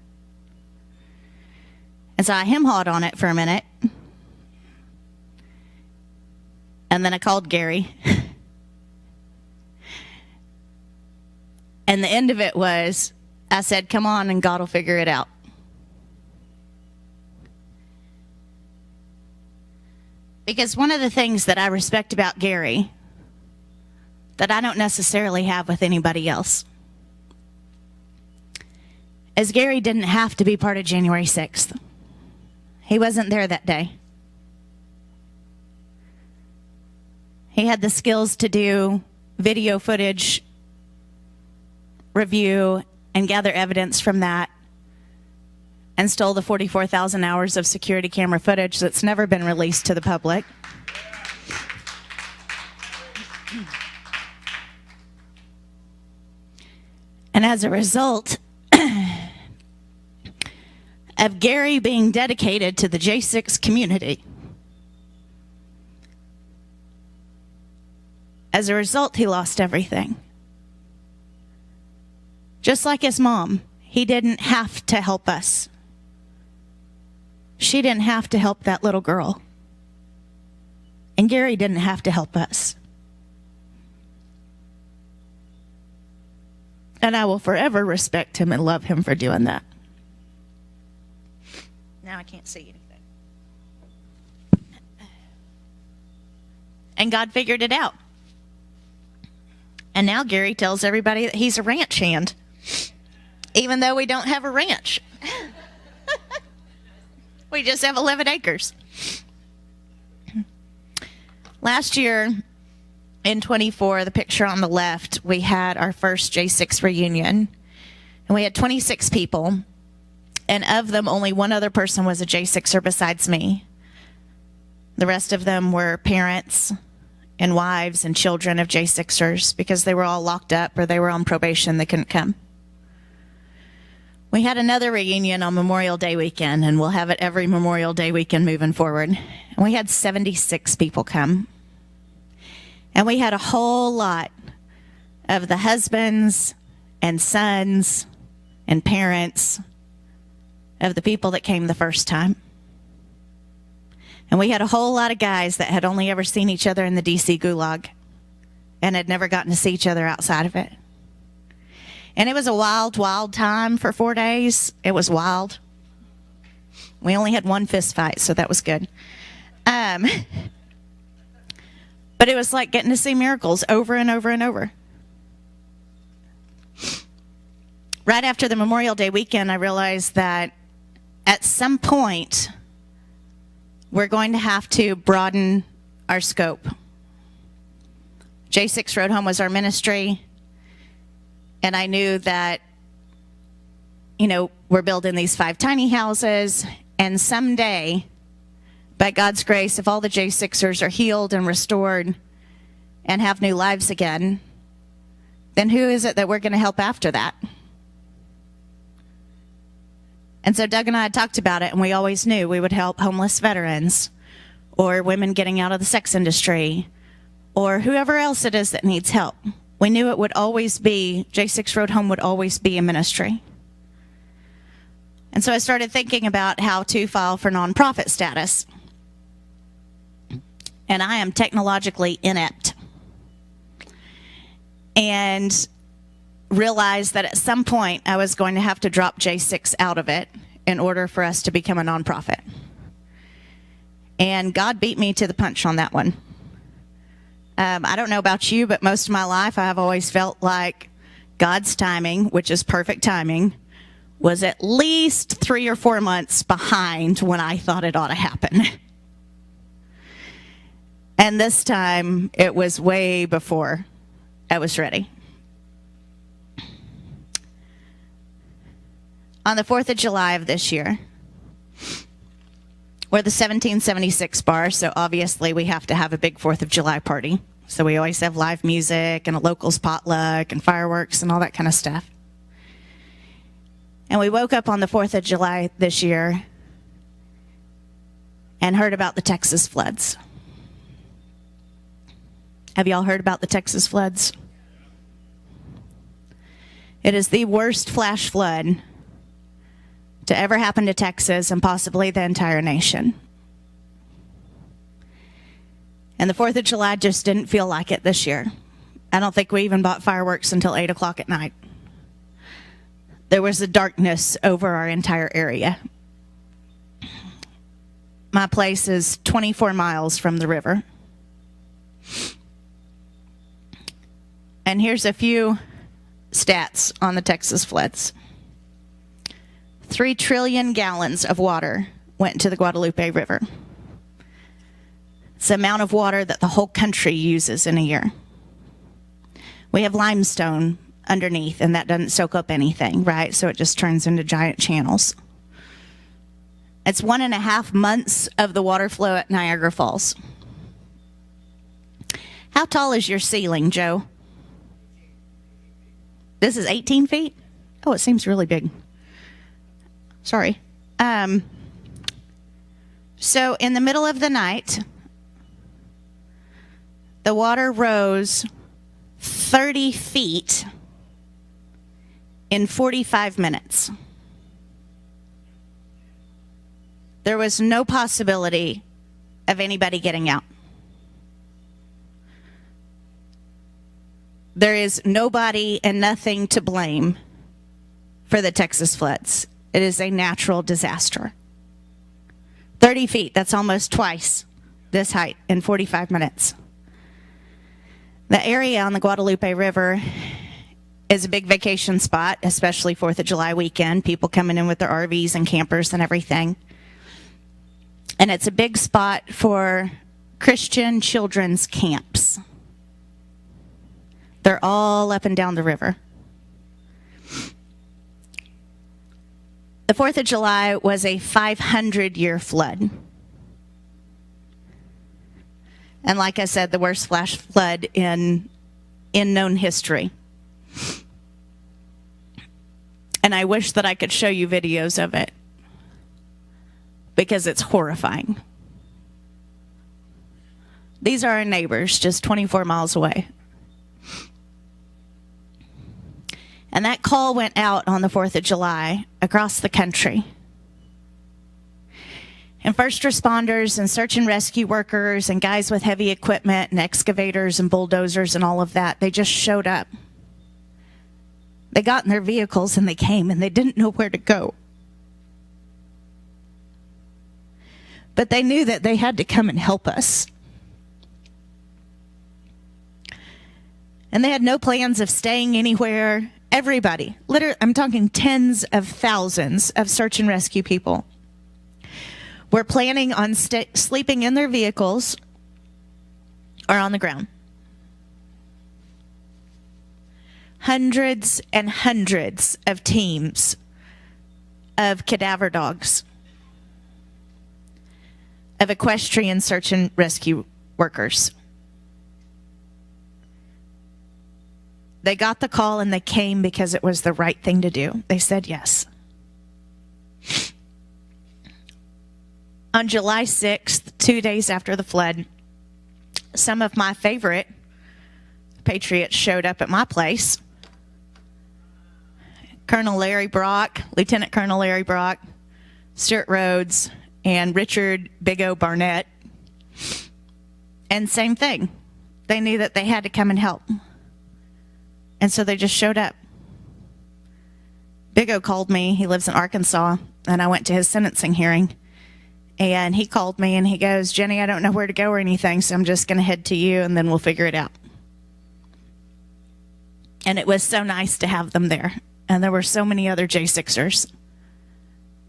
And so I hem-hawed on it for a minute. And then I called Gary. And the end of it was, I said, come on and God will figure it out. Because one of the things that I respect about Gary that I don't necessarily have with anybody else is Gary didn't have to be part of January 6th. He wasn't there that day. He had the skills to do video footage review and gather evidence from that, and stole the 44,000 hours of security camera footage that's never been released to the public. And as a result of Gary being dedicated to the J6 community. As a result, he lost everything. Just like his mom, he didn't have to help us. She didn't have to help that little girl. And Gary didn't have to help us. And I will forever respect him and love him for doing that. Now I can't see anything. And God figured it out. And now Gary tells everybody that he's a ranch hand, even though we don't have a ranch. We just have 11 acres. Last year, in 24, the picture on the left, we had our first J6 reunion. And we had 26 people. And of them, only one other person was a J6er besides me. The rest of them were parents and wives and children of J6ers because they were all locked up or they were on probation. They couldn't come. We had another reunion on Memorial Day weekend, and we'll have it every Memorial Day weekend moving forward. And we had 76 people come. And we had a whole lot of the husbands and sons and parents of the people that came the first time. And we had a whole lot of guys that had only ever seen each other in the DC gulag and had never gotten to see each other outside of it. And it was a wild, wild time for 4 days. It was wild. We only had one fist fight, so that was good. But it was like getting to see miracles over and over and over. Right after the Memorial Day weekend, I realized that at some point, we're going to have to broaden our scope. J6 Road Home was our ministry. And I knew that, we're building these 5 tiny houses. And someday, by God's grace, if all the J6ers are healed and restored and have new lives again, then who is it that we're going to help after that? And so Doug and I had talked about it, and we always knew we would help homeless veterans or women getting out of the sex industry or whoever else it is that needs help. We knew it would always be, J6 Road Home would always be a ministry. And so I started thinking about how to file for nonprofit status. And I am technologically inept. And realized that at some point I was going to have to drop J6 out of it in order for us to become a nonprofit. And God beat me to the punch on that one. I don't know about you, but most of my life I have always felt like God's timing, which is perfect timing, was at least 3 or 4 months behind when I thought it ought to happen. And this time it was way before I was ready. On the 4th of July of this year, we're the 1776 bar, so obviously we have to have a big 4th of July party. So we always have live music and a locals potluck and fireworks and all that kind of stuff. And we woke up on the 4th of July this year and heard about the Texas floods. Have y'all heard about the Texas floods? It is the worst flash flood to ever happen to Texas and possibly the entire nation. And the 4th of July just didn't feel like it this year. I don't think we even bought fireworks until 8 o'clock at night. There was a darkness over our entire area. My place is 24 miles from the river. And here's a few stats on the Texas floods. 3 trillion gallons of water went into the Guadalupe River. It's the amount of water that the whole country uses in a year. We have limestone underneath, and that doesn't soak up anything, right? So it just turns into giant channels. It's 1.5 months of the water flow at Niagara Falls. How tall is your ceiling, Joe? This is 18 feet? Oh, it seems really big. Sorry. So in the middle of the night, the water rose 30 feet in 45 minutes. There was no possibility of anybody getting out. There is nobody and nothing to blame for the Texas floods. It is a natural disaster. 30 feet, that's almost twice this height in 45 minutes. The area on the Guadalupe River is a big vacation spot, especially 4th of July weekend. People coming in with their RVs and campers and everything. And it's a big spot for Christian children's camps. They're all up and down the river. The 4th of July was a 500-year flood. And like I said, the worst flash flood in known history. And I wish that I could show you videos of it, because it's horrifying. These are our neighbors, just 24 miles away. And that call went out on the 4th of July across the country. And first responders and search and rescue workers and guys with heavy equipment and excavators and bulldozers and all of that, they just showed up. They got in their vehicles and they came, and they didn't know where to go. But they knew that they had to come and help us. And they had no plans of staying anywhere. Everybody, literally, I'm talking tens of thousands of search and rescue people, were planning on sleeping in their vehicles or on the ground. Hundreds and hundreds of teams of cadaver dogs, of equestrian search and rescue workers. They got the call and they came because it was the right thing to do. They said yes. On July 6th, 2 days after the flood, some of my favorite patriots showed up at my place. Colonel Larry Brock, Lieutenant Colonel Larry Brock, Stuart Rhodes, and Richard Big O Barnett. And same thing. They knew that they had to come and help. And so they just showed up. Big O called me. He lives in Arkansas. And I went to his sentencing hearing. And he called me and he goes, "Jenny, I don't know where to go or anything, so I'm just going to head to you and then we'll figure it out." And it was so nice to have them there. And there were so many other J6ers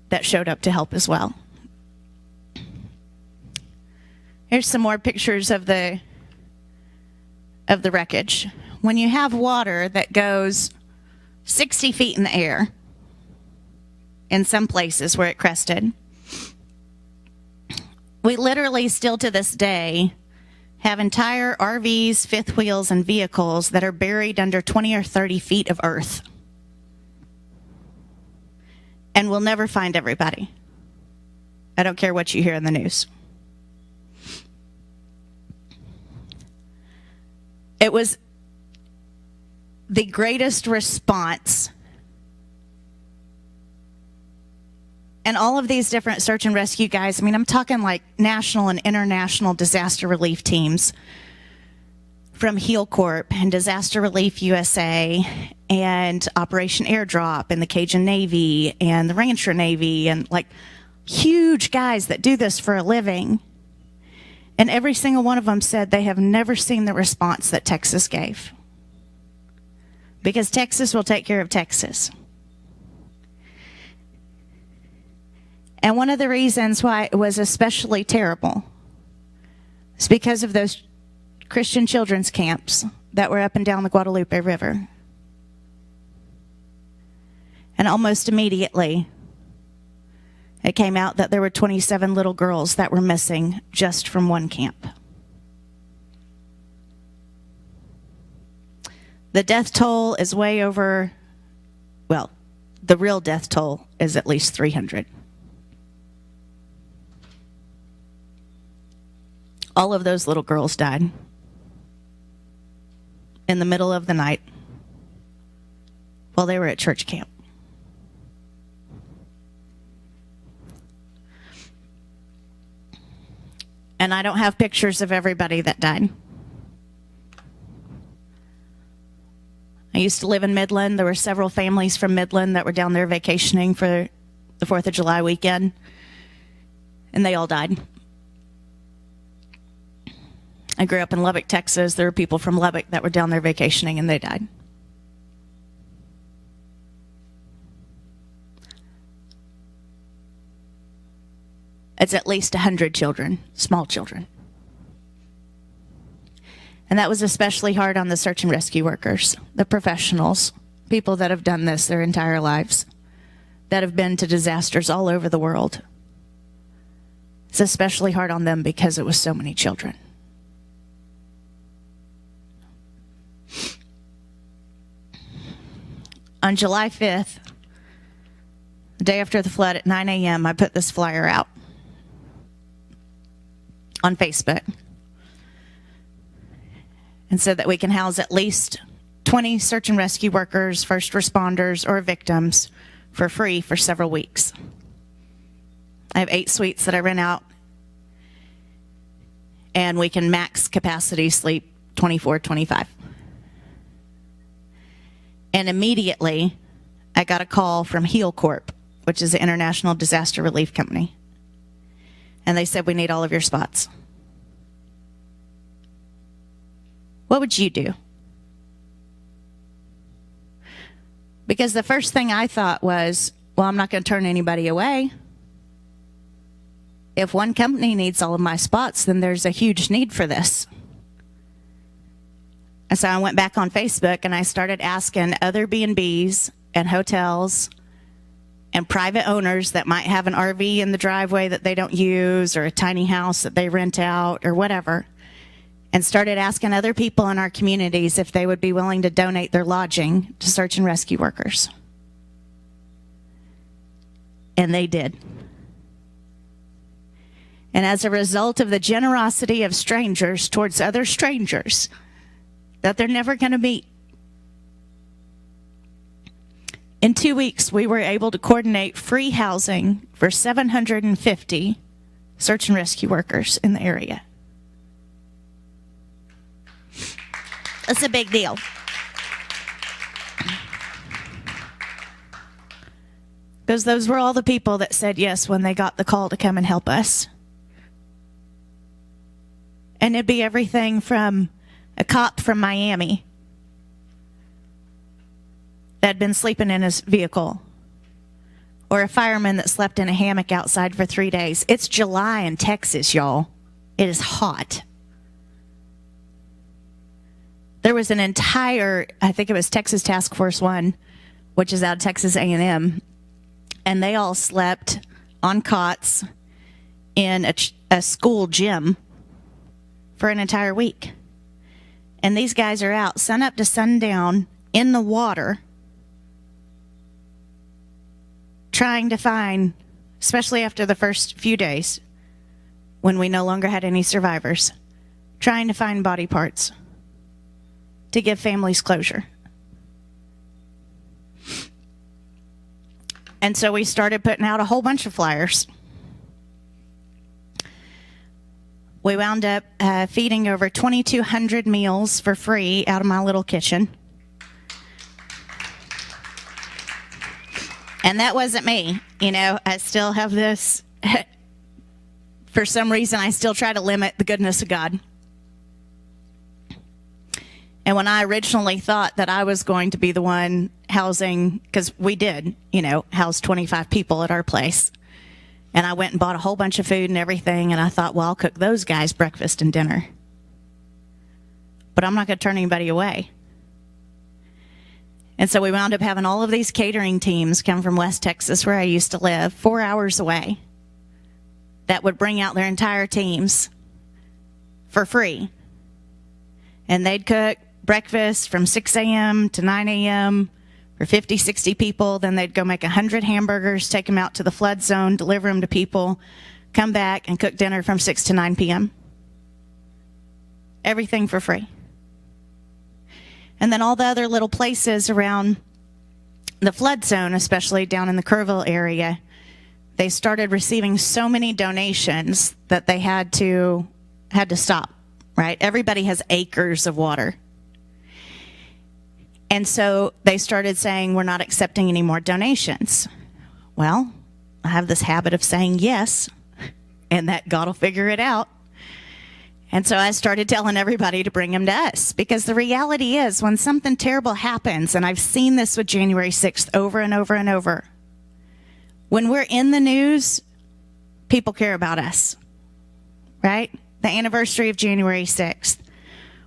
that showed up to help as well. Here's some more pictures of the wreckage. When you have water that goes 60 feet in the air, in some places where it crested, we literally still to this day have entire RVs, fifth wheels, and vehicles that are buried under 20 or 30 feet of earth. And we'll never find everybody. I don't care what you hear in the news. It was the greatest response. And all of these different search and rescue guys, I mean, I'm talking like national and international disaster relief teams from Heal Corp and Disaster Relief USA and Operation Airdrop and the Cajun Navy and the Rancher Navy, and like huge guys that do this for a living. And every single one of them said they have never seen the response that Texas gave. Because Texas will take care of Texas. And one of the reasons why it was especially terrible is because of those Christian children's camps that were up and down the Guadalupe River. And almost immediately, it came out that there were 27 little girls that were missing just from one camp. The death toll is way over, well, the real death toll is at least 300. All of those little girls died in the middle of the night while they were at church camp. And I don't have pictures of everybody that died. I used to live in Midland. There were several families from Midland that were down there vacationing for the 4th of July weekend, and they all died. I grew up in Lubbock, Texas. There were people from Lubbock that were down there vacationing, and they died. It's at least 100 children, small children. And that was especially hard on the search and rescue workers, the professionals, people that have done this their entire lives, that have been to disasters all over the world. It's especially hard on them because it was so many children. On July 5th, the day after the flood at 9 a.m., I put this flyer out on Facebook and said that we can house at least 20 search and rescue workers, first responders, or victims for free for several weeks. I have 8 suites that I rent out, and we can max capacity sleep 24, 25. And immediately, I got a call from HEAL Corp, which is the International Disaster Relief Company. And they said, we need all of your spots. What would you do? Because the first thing I thought was, well, I'm not going to turn anybody away. If one company needs all of my spots, then there's a huge need for this. And so I went back on Facebook and I started asking other B&Bs and hotels and private owners that might have an RV in the driveway that they don't use, or a tiny house that they rent out, or whatever, and started asking other people in our communities if they would be willing to donate their lodging to search and rescue workers. And they did. And as a result of the generosity of strangers towards other strangers that they're never going to meet, in 2 weeks, we were able to coordinate free housing for 750 search and rescue workers in the area. That's a big deal. Because those were all the people that said yes when they got the call to come and help us. And it'd be everything from a cop from Miami that had been sleeping in his vehicle, or a fireman that slept in a hammock outside for 3 days. It's July in Texas, y'all. It is hot. There was an entire, I think it was Texas Task Force 1, which is out of Texas A&M, and they all slept on cots in a school gym for an entire week. And these guys are out sun up to sundown in the water trying to find, especially after the first few days when we no longer had any survivors, trying to find body parts to give families closure. And so we started putting out a whole bunch of flyers. We wound up feeding over 2,200 meals for free out of my little kitchen. And that wasn't me. You know, I still have this. For some reason, I still try to limit the goodness of God. And when I originally thought that I was going to be the one housing, because we did, you know, house 25 people at our place. And I went and bought a whole bunch of food and everything. And I thought, well, I'll cook those guys breakfast and dinner. But I'm not going to turn anybody away. And so we wound up having all of these catering teams come from West Texas, where I used to live, 4 hours away, that would bring out their entire teams for free. And they'd cook breakfast from 6 a.m. to 9 a.m. for 50, 60 people. Then they'd go make 100 hamburgers, take them out to the flood zone, deliver them to people, come back and cook dinner from 6 to 9 p.m. Everything for free. And then all the other little places around the flood zone, especially down in the Kerrville area, they started receiving so many donations that they had to stop, right? Everybody has acres of water. And so they started saying, we're not accepting any more donations. Well, I have this habit of saying yes, and that God will figure it out. And so I started telling everybody to bring them to us, because the reality is when something terrible happens, and I've seen this with January 6th over and over and over, when we're in the news, people care about us, right? The anniversary of January 6th,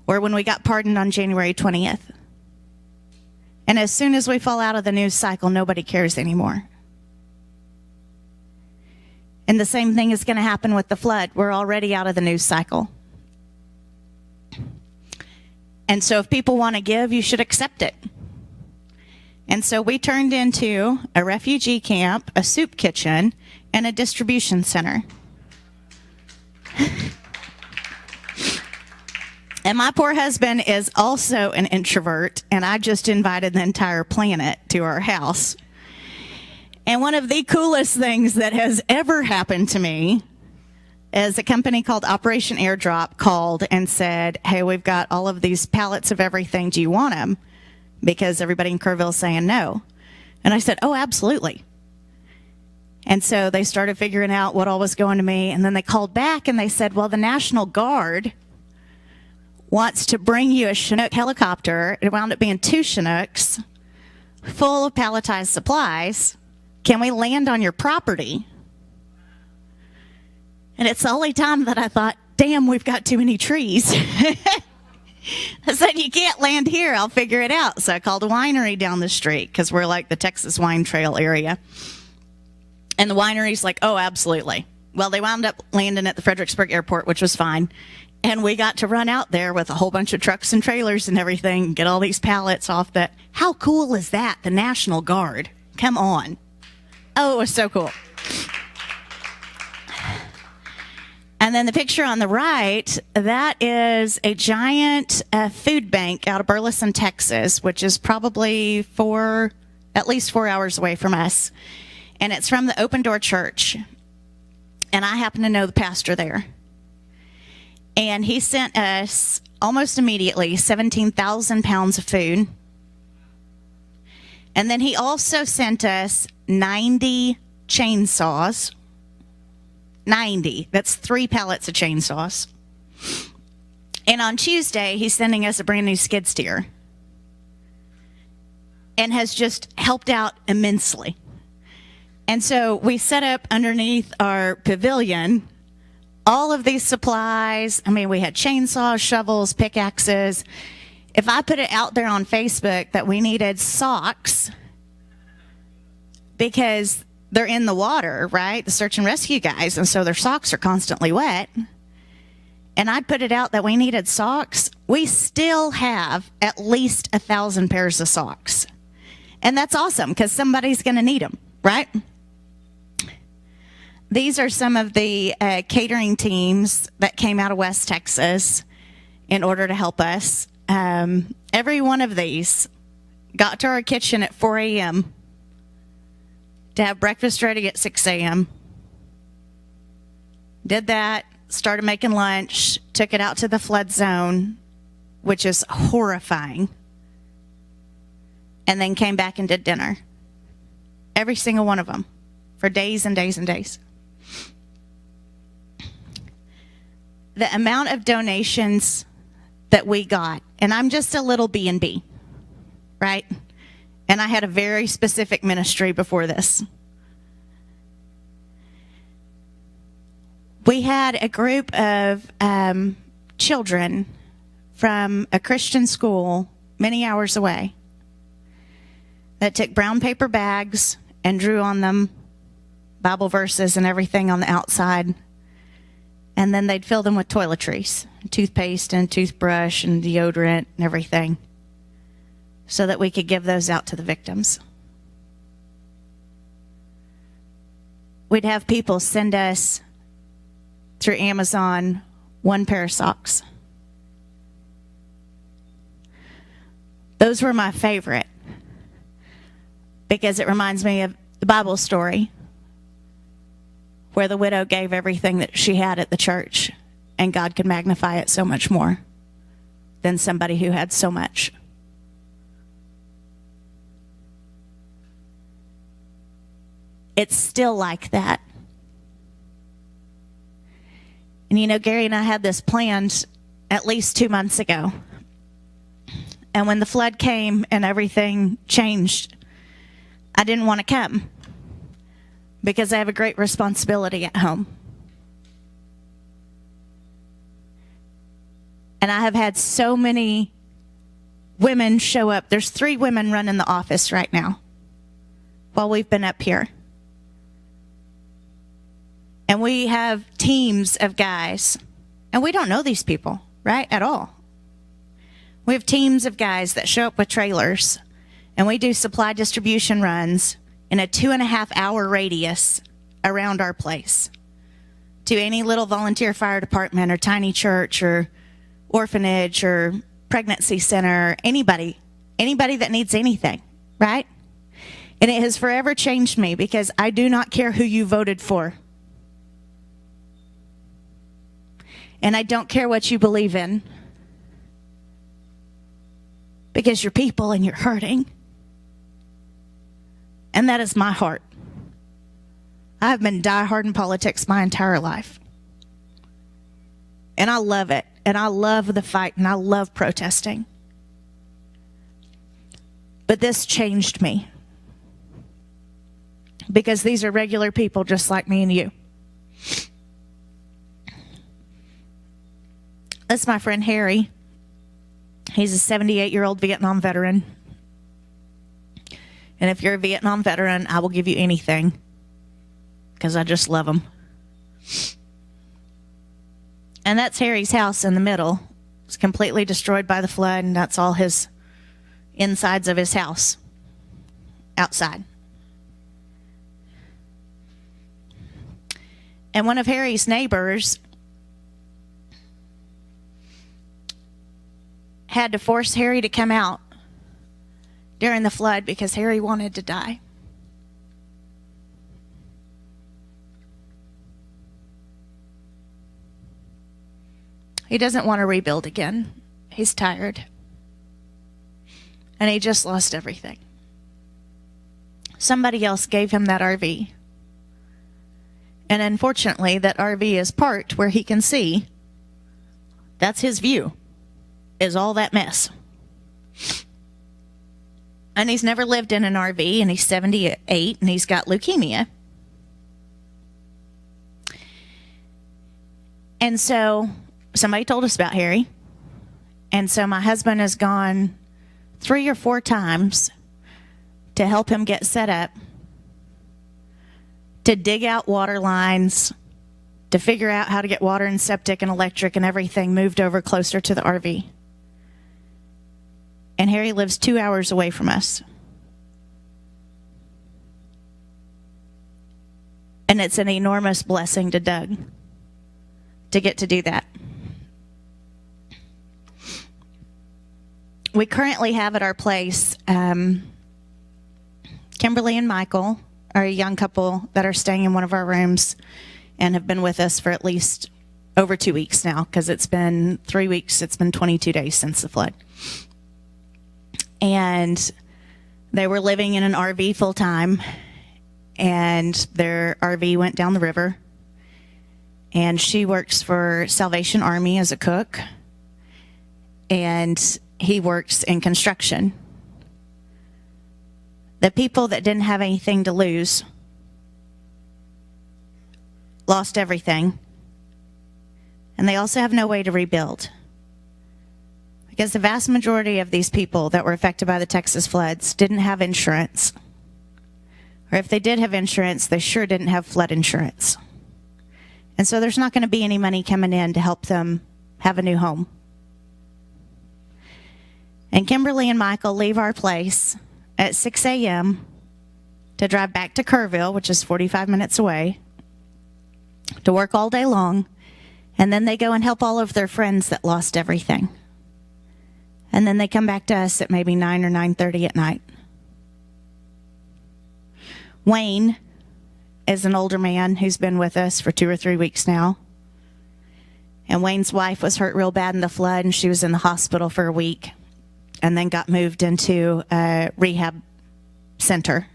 or when we got pardoned on January 20th. And as soon as we fall out of the news cycle, nobody cares anymore. And the same thing is going to happen with the flood. We're already out of the news cycle. And so if people want to give, you should accept it. And so we turned into a refugee camp, a soup kitchen, and a distribution center. And my poor husband is also an introvert, and I just invited the entire planet to our house. And one of the coolest things that has ever happened to me is a company called Operation Airdrop called and said, hey, we've got all of these pallets of everything. Do you want them? Because everybody in Kerrville is saying no. And I said, oh, absolutely. And so they started figuring out what all was going to me. And then they called back and they said, well, the National Guard wants to bring you a Chinook helicopter. It wound up being 2 Chinooks full of palletized supplies. Can we land on your property? And it's the only time that I thought, damn, we've got too many trees. I said, you can't land here. I'll figure it out. So I called a winery down the street, because we're like the Texas Wine Trail area. And the winery's like, oh, absolutely. Well, they wound up landing at the Fredericksburg Airport, which was fine. And we got to run out there with a whole bunch of trucks and trailers and everything, get all these pallets off that. How cool is that? The National Guard. Come on. Oh, it was so cool. And then the picture on the right, that is a giant food bank out of Burleson, Texas, which is probably at least 4 hours away from us. And it's from the Open Door Church. And I happen to know the pastor there. And he sent us almost immediately 17,000 pounds of food. And then he also sent us 90 chainsaws. 90. That's 3 pallets of chainsaws. And on Tuesday, he's sending us a brand new skid steer. And has just helped out immensely. And so we set up underneath our pavilion all of these supplies. I mean, we had chainsaws, shovels, pickaxes. If I put it out there on Facebook that we needed socks, because they're in the water, right? The search and rescue guys. And so their socks are constantly wet. And I'd put it out that we needed socks. We still have at least 1,000 pairs of socks. And that's awesome, because somebody's going to need them, right? These are some of the catering teams that came out of West Texas in order to help us. Every one of these got to our kitchen at 4 a.m. to have breakfast ready at 6 a.m. Did that, started making lunch, took it out to the flood zone, which is horrifying, and then came back and did dinner. Every single one of them, for days and days and days. The amount of donations that we got, and I'm just a little B&B, right? And I had a very specific ministry before this. We had a group of children from a Christian school many hours away that took brown paper bags and drew on them Bible verses and everything on the outside. And then they'd fill them with toiletries, toothpaste and toothbrush and deodorant and everything, so that we could give those out to the victims. We'd have people send us through Amazon 1 pair of socks. Those were my favorite because it reminds me of the Bible story where the widow gave everything that she had at the church, and God could magnify it so much more than somebody who had so much. It's still like that. And you know, Gary and I had this planned at least 2 months ago. And when the flood came and everything changed, I didn't want to come because I have a great responsibility at home. And I have had so many women show up. There's 3 women running the office right now while we've been up here. And we have teams of guys, and we don't know these people, right, at all. We have teams of guys that show up with trailers, and we do supply distribution runs in a 2.5-hour radius around our place to any little volunteer fire department or tiny church or orphanage or pregnancy center, anybody that needs anything, right? And it has forever changed me because I do not care who you voted for. And I don't care what you believe in because you're people and you're hurting. And that is my heart. I've been diehard in politics my entire life. And I love it. And I love the fight. And I love protesting. But this changed me. Because these are regular people just like me and you. That's my friend Harry. He's a 78-year-old Vietnam veteran. And if you're a Vietnam veteran, I will give you anything because I just love him. And that's Harry's house in the middle. It's completely destroyed by the flood, and that's all his insides of his house outside. And one of Harry's neighbors had to force Harry to come out during the flood because Harry wanted to die. He doesn't want to rebuild again. He's tired. And he just lost everything. Somebody else gave him that RV. And unfortunately, that RV is parked where he can see. That's his view, is all that mess. And he's never lived in an RV, and he's 78, and he's got leukemia. And so somebody told us about Harry. And so my husband has gone 3 or 4 times to help him get set up, to dig out water lines, to figure out how to get water and septic and electric and everything moved over closer to the RV. And Harry lives 2 hours away from us. And it's an enormous blessing to Doug to get to do that. We currently have at our place, Kimberly and Michael are a young couple that are staying in one of our rooms and have been with us for at least over 2 weeks now, because it's been 3 weeks, it's been 22 days since the flood. And they were living in an RV full time, and their RV went down the river. And she works for Salvation Army as a cook, and he works in construction. The people that didn't have anything to lose lost everything, and they also have no way to rebuild. Because the vast majority of these people that were affected by the Texas floods didn't have insurance. Or if they did have insurance, they sure didn't have flood insurance. And so there's not going to be any money coming in to help them have a new home. And Kimberly and Michael leave our place at 6 a.m. to drive back to Kerrville, which is 45 minutes away, to work all day long. And then they go and help all of their friends that lost everything. And then they come back to us at maybe 9 or 9:30 at night. Wayne is an older man who's been with us for 2 or 3 weeks now. And Wayne's wife was hurt real bad in the flood, and she was in the hospital for a week and then got moved into a rehab center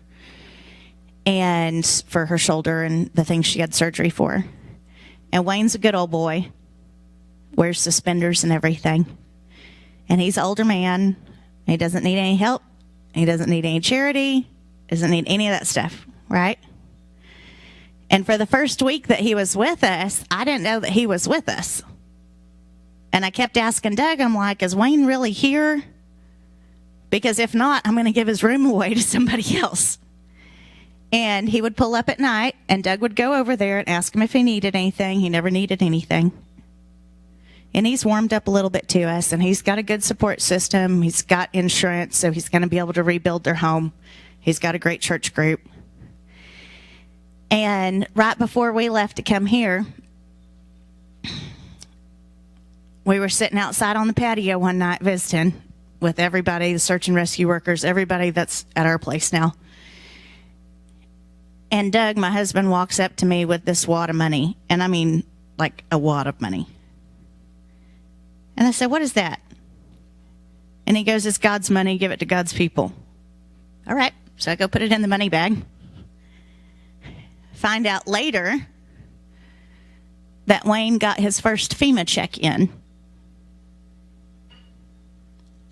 and for her shoulder and the things she had surgery for. And Wayne's a good old boy, wears suspenders and everything. And he's an older man. He doesn't need any help. He doesn't need any charity. Doesn't need any of that stuff, right? And for the first week that he was with us, I didn't know that he was with us. And I kept asking Doug, I'm like, is Wayne really here? Because if not, I'm going to give his room away to somebody else. And he would pull up at night, and Doug would go over there and ask him if he needed anything. He never needed anything. And he's warmed up a little bit to us, and he's got a good support system. He's got insurance, so he's going to be able to rebuild their home. He's got a great church group. And right before we left to come here, we were sitting outside on the patio one night visiting with everybody, the search and rescue workers, everybody that's at our place now. And Doug, my husband, walks up to me with this wad of money. And I mean, like a wad of money. And I said, what is that? And he goes, it's God's money. Give it to God's people. All right. So I go put it in the money bag. Find out later that Wayne got his first FEMA check in.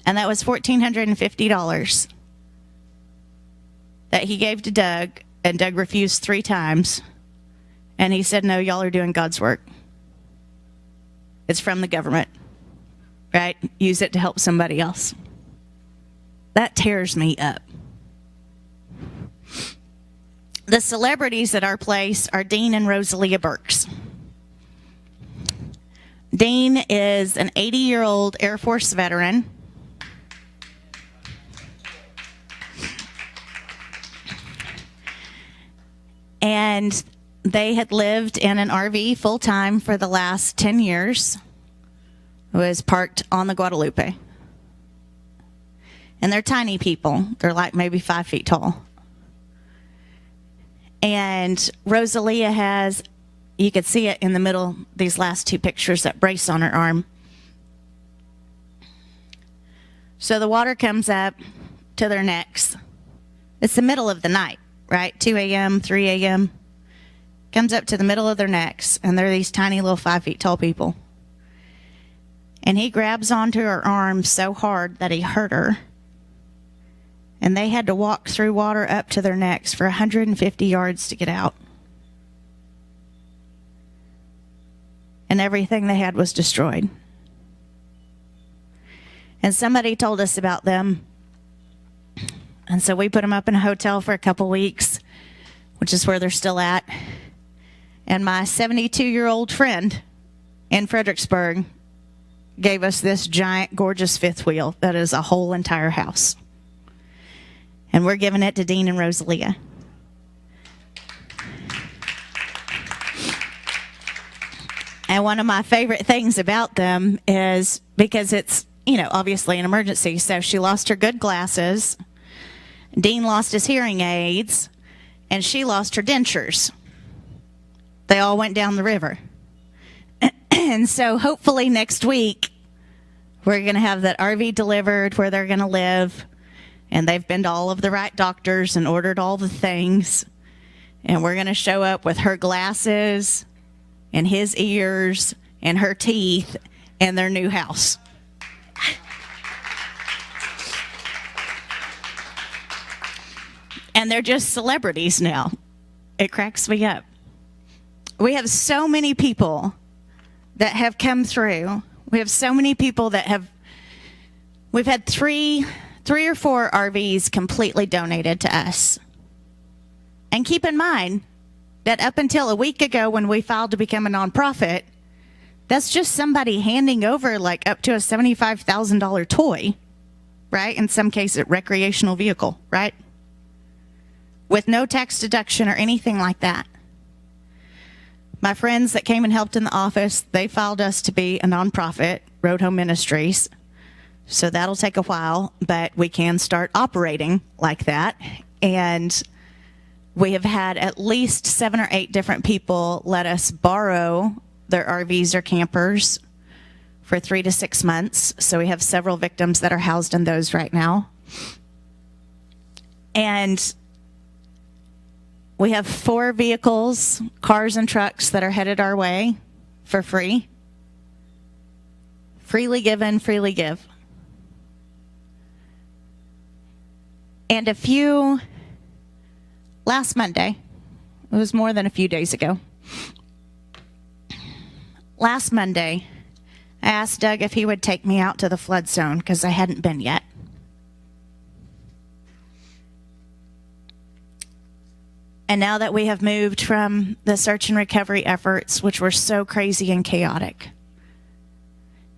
And that was $1,450 that he gave to Doug. And Doug refused 3 times. And he said, no, y'all are doing God's work. It's from the government, right? Use it to help somebody else. That tears me up. The celebrities at our place are Dean and Rosalia Burks. Dean is an 80-year-old Air Force veteran. And they had lived in an RV full-time for the last 10 years. It was parked on the Guadalupe. And they're tiny people. They're like maybe 5 feet tall. And Rosalia has, you could see it in the middle, these last 2 pictures, that brace on her arm. So the water comes up to their necks. It's the middle of the night, right? 2 a.m., 3 a.m. Comes up to the middle of their necks, and they're these tiny little 5 feet tall people. And he grabs onto her arm so hard that he hurt her. And they had to walk through water up to their necks for 150 yards to get out. And everything they had was destroyed. And somebody told us about them. And so we put them up in a hotel for a couple weeks, which is where they're still at. And my 72-year-old friend in Fredericksburg gave us this giant, gorgeous 5th wheel that is a whole entire house. And we're giving it to Dean and Rosalia. And one of my favorite things about them is because it's, obviously an emergency. So she lost her good glasses. Dean lost his hearing aids. And she lost her dentures. They all went down the river. And so hopefully next week, we're going to have that RV delivered where they're going to live. And they've been to all of the right doctors and ordered all the things. And we're going to show up with her glasses and his ears and her teeth and their new house. And they're just celebrities now. It cracks me up. We have so many people that have come through. We have so many people that we've had three or 4 RVs completely donated to us. And keep in mind that up until a week ago when we filed to become a nonprofit, that's just somebody handing over like up to a $75,000 toy, right? In some cases, recreational vehicle, right? With no tax deduction or anything like that. My friends that came and helped in the office, they filed us to be a nonprofit, Road Home Ministries. So that'll take a while, but we can start operating like that. And we have had at least 7 or 8 different people let us borrow their RVs or campers for 3 to 6 months. So we have several victims that are housed in those right now. And we have 4 vehicles, cars and trucks that are headed our way for free. Freely given, freely give. And last Monday, it was more than a few days ago. Last Monday, I asked Doug if he would take me out to the flood zone because I hadn't been yet. And now that we have moved from the search and recovery efforts, which were so crazy and chaotic,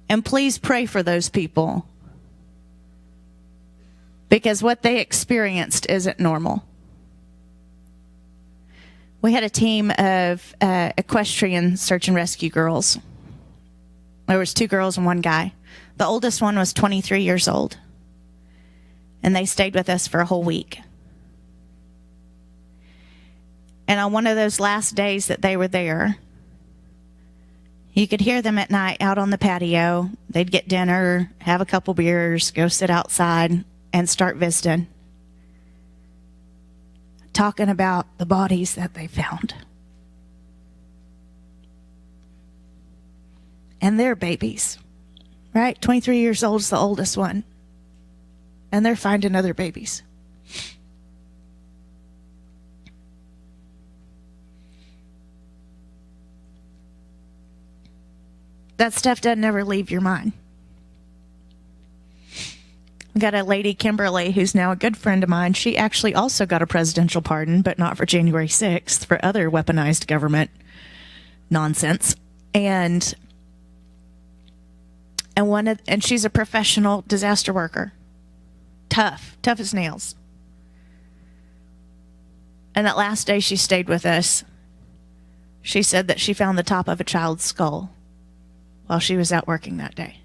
and please pray for those people, because what they experienced isn't normal. We had a team of equestrian search and rescue girls. There was 2 girls and 1 guy. The oldest one was 23 years old. And they stayed with us for a whole week. And on one of those last days that they were there, you could hear them at night out on the patio. They'd get dinner, have a couple beers, go sit outside, and start visiting, talking about the bodies that they found. And their babies, right? 23 years old is the oldest one. And they're finding other babies. That stuff doesn't ever leave your mind. We got a lady, Kimberly, who's now a good friend of mine. She actually also got a presidential pardon, but not for January 6th, for other weaponized government nonsense. And she's a professional disaster worker. Tough as nails. And that last day she stayed with us, she said that she found the top of a child's skull while she was out working that day.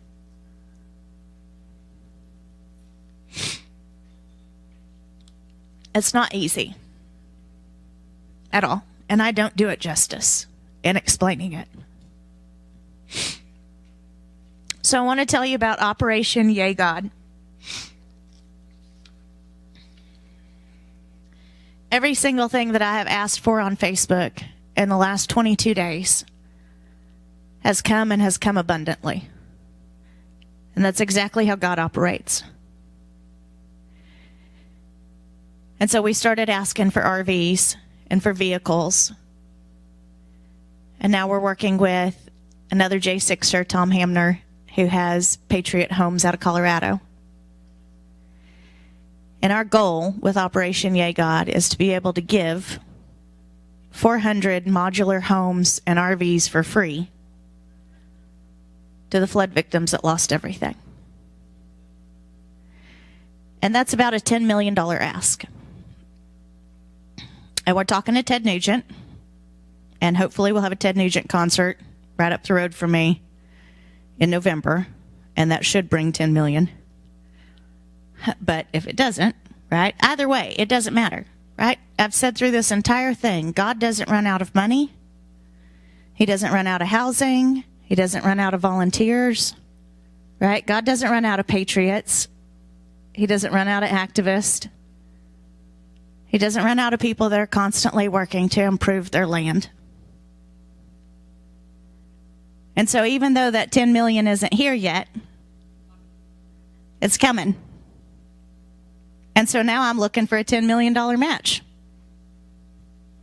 It's not easy at all, and I don't do it justice in explaining it. So I want to tell you about Operation Yay God. Every single thing that I have asked for on Facebook in the last 22 days has come and has come abundantly. And that's exactly how God operates. And so we started asking for RVs and for vehicles. And now we're working with another J6er, Tom Hamner, who has Patriot Homes out of Colorado. And our goal with Operation Yay God is to be able to give 400 modular homes and RVs for free to the flood victims that lost everything. And that's about a $10 million ask. And we're talking to Ted Nugent, and hopefully we'll have a Ted Nugent concert right up the road from me in November, and that should bring 10 million. But if it doesn't, right? Either way, it doesn't matter, right? I've said through this entire thing, God doesn't run out of money. He doesn't run out of housing. He doesn't run out of volunteers, right? God doesn't run out of patriots. He doesn't run out of activists. He doesn't run out of people that are constantly working to improve their land. And so even though that 10 million isn't here yet, it's coming. And so now I'm looking for a $10 million match.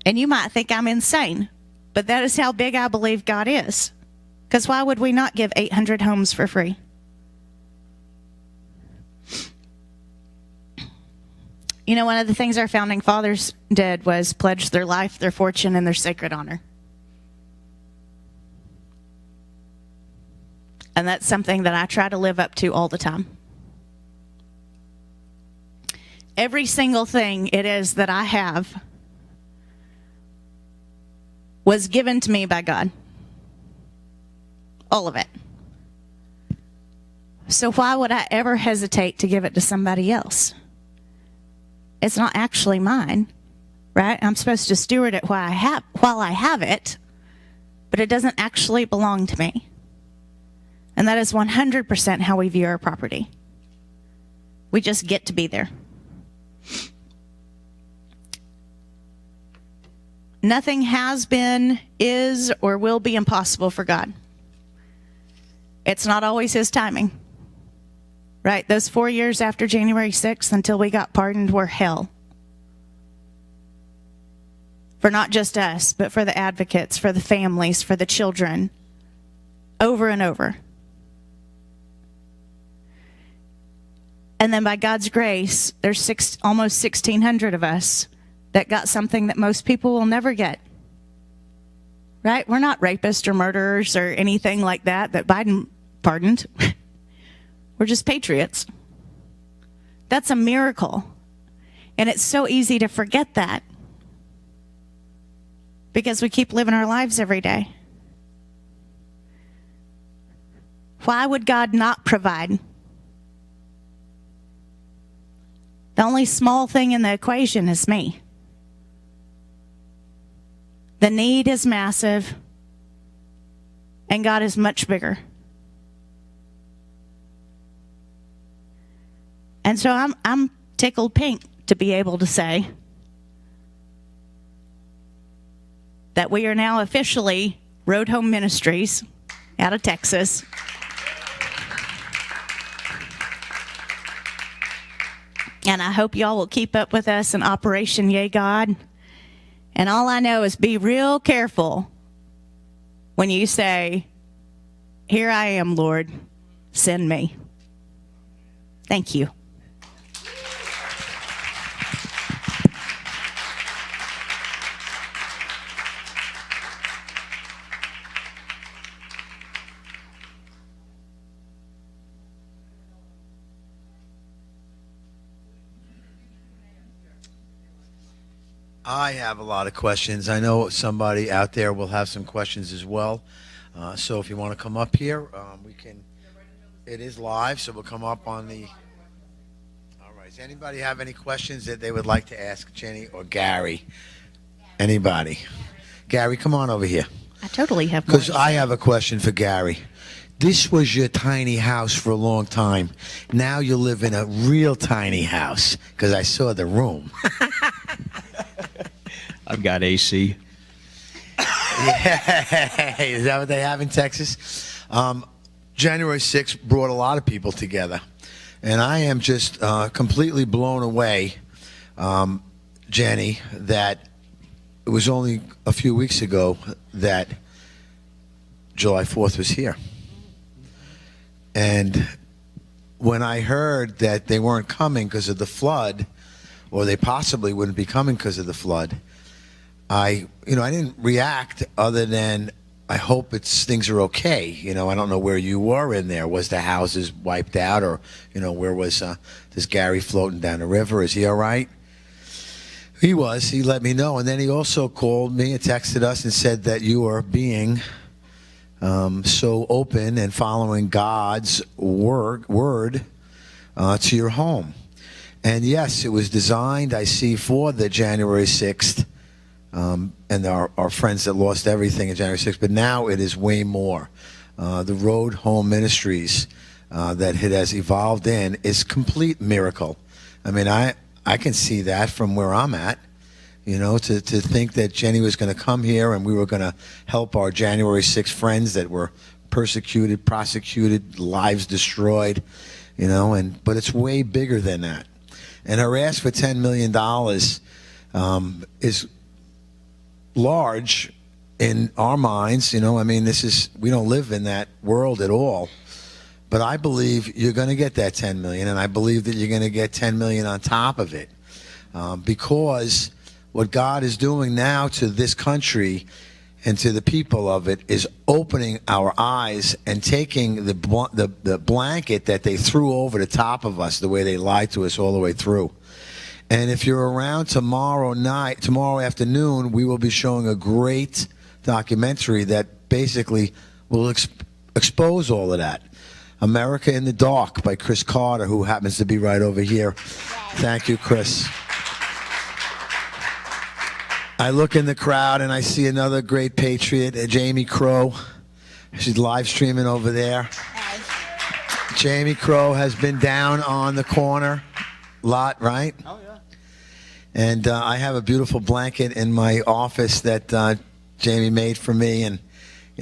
And you might think I'm insane, but that is how big I believe God is. Because why would we not give 800 homes for free? You know, one of the things our founding fathers did was pledge their life, their fortune, and their sacred honor. And that's something that I try to live up to all the time. Every single thing it is that I have was given to me by God. All of it. So why would I ever hesitate to give it to somebody else? It's not actually mine, right? I'm supposed to steward it while I have it, but it doesn't actually belong to me. And that is 100% how we view our property. We just get to be there. Nothing has been, is, or will be impossible for God. It's not always his timing. Right? Those 4 years after January 6th until we got pardoned were hell. For not just us, but for the advocates, for the families, for the children. Over and over. And then by God's grace, there's almost 1,600 of us that got something that most people will never get. Right? We're not rapists or murderers or anything like that Biden pardoned. We're just patriots. That's a miracle. And it's so easy to forget that because we keep living our lives every day. Why would God not provide? The only small thing in the equation is me. The need is massive, and God is much bigger. And so I'm tickled pink to be able to say that we are now officially Road Home Ministries out of Texas. And I hope y'all will keep up with us in Operation Yay God. And all I know is be real careful when you say, "Here I am, Lord, send me." Thank you. I have a lot of questions. I know somebody out there will have some questions as well. So if you want to come up here, we can. It is live, so we'll come up on the. All right. Does anybody have any questions that they would like to ask Jenny or Gary? Anybody? Gary, come on over here. I totally have more. Because I have a question for Gary. This was your tiny house for a long time. Now you live in a real tiny house because I saw the room. I've got AC. Yeah, is that what they have in Texas? January 6th brought a lot of people together. And I am just completely blown away, Jenny, that it was only a few weeks ago that July 4th was here. And when I heard that they weren't coming because of the flood, or they possibly wouldn't be coming because of the flood, I didn't react other than I hope things are okay. I don't know where you were in there. Was the houses wiped out, or where was this Gary floating down the river? Is he all right? He was. He let me know, and then he also called me and texted us and said that you are being so open and following God's word to your home. And yes, it was designed, I see, for the January 6th. And our friends that lost everything in January 6th, but now it is way more. The Road Home Ministries that it has evolved in is complete miracle. I mean, I can see that from where I'm at. To think that Jenny was going to come here and we were going to help our January 6th friends that were persecuted, prosecuted, lives destroyed, but it's way bigger than that. And her ask for $10 million is large in our minds. We don't live in that world at all. But I believe you're going to get that $10 million, and I believe that you're going to get $10 million on top of it, because what God is doing now to this country and to the people of it is opening our eyes and taking the blanket that they threw over the top of us, the way they lied to us all the way through. And if you're around tomorrow afternoon, we will be showing a great documentary that basically will expose all of that. America in the Dark by Chris Carter, who happens to be right over here. Thank you, Chris. I look in the crowd and I see another great patriot, Jamie Crow. She's live streaming over there. Jamie Crow has been down on the corner a lot, right? Oh, yeah. And I have a beautiful blanket in my office that Jamie made for me, and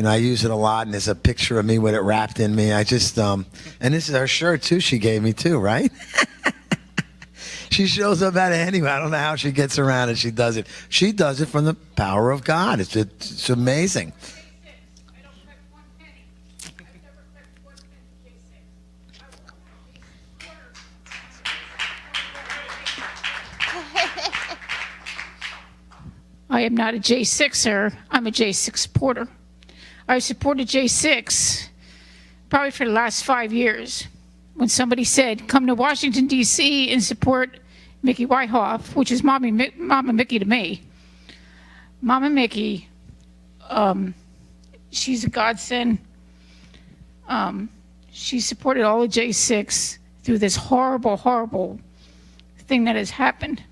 I use it a lot, and there's a picture of me with it wrapped in me. I just, and this is her shirt, too, she gave me, too, right? She shows up at it anyway. I don't know how she gets around it. She does it. She does it from the power of God. It's amazing. I am not a J6er. I'm a J6 supporter. I've supported J6 probably for the last 5 years. When somebody said, come to Washington, D.C. and support Mickey Wyhoff, which is Mama Mickey to me. Mama Mickey, she's a godsend. She supported all of J6 through this horrible, horrible thing that has happened.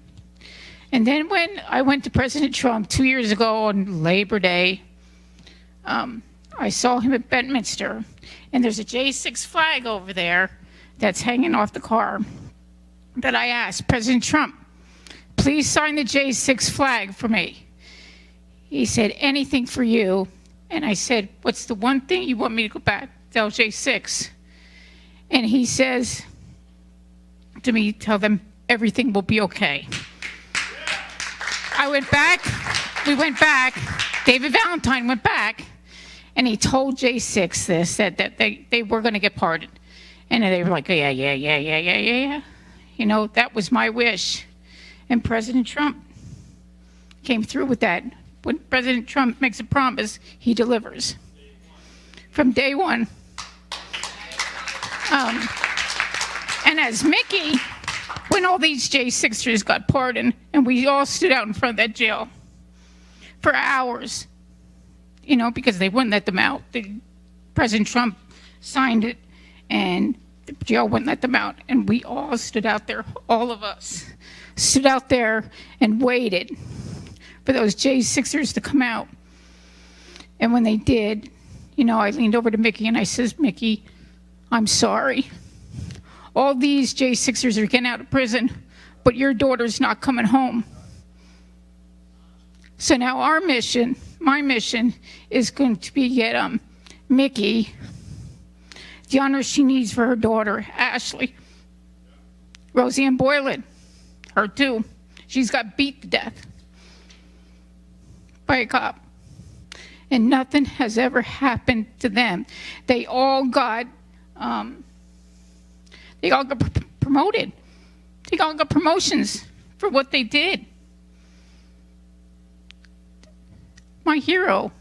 And then when I went to President Trump 2 years ago on Labor Day, I saw him at Bedminster, and there's a J6 flag over there that's hanging off the car that I asked, President Trump, please sign the J6 flag for me. He said, anything for you. And I said, what's the one thing you want me to go back, tell J6? And he says to me, tell them everything will be okay. I went back, we went back, David Valentine went back, and he told J6 this, that they were going to get pardoned. And they were like, yeah. You know, that was my wish. And President Trump came through with that. When President Trump makes a promise, he delivers. From day one. And as Mickey, when all these J6ers got pardoned, and we all stood out in front of that jail for hours, you know, because they wouldn't let them out. President Trump signed it, and the jail wouldn't let them out. And we all stood out there, all of us, stood out there and waited for those J6ers to come out. And when they did, you know, I leaned over to Mickey and I says, Mickey, I'm sorry. All these J6ers are getting out of prison, but your daughter's not coming home. So now our mission, my mission, is going to be get Mickey the honor she needs for her daughter, Ashley. Roseanne Boylan, her too. She's got beat to death by a cop. And nothing has ever happened to them. They all got promoted. They all got promotions for what they did. My hero.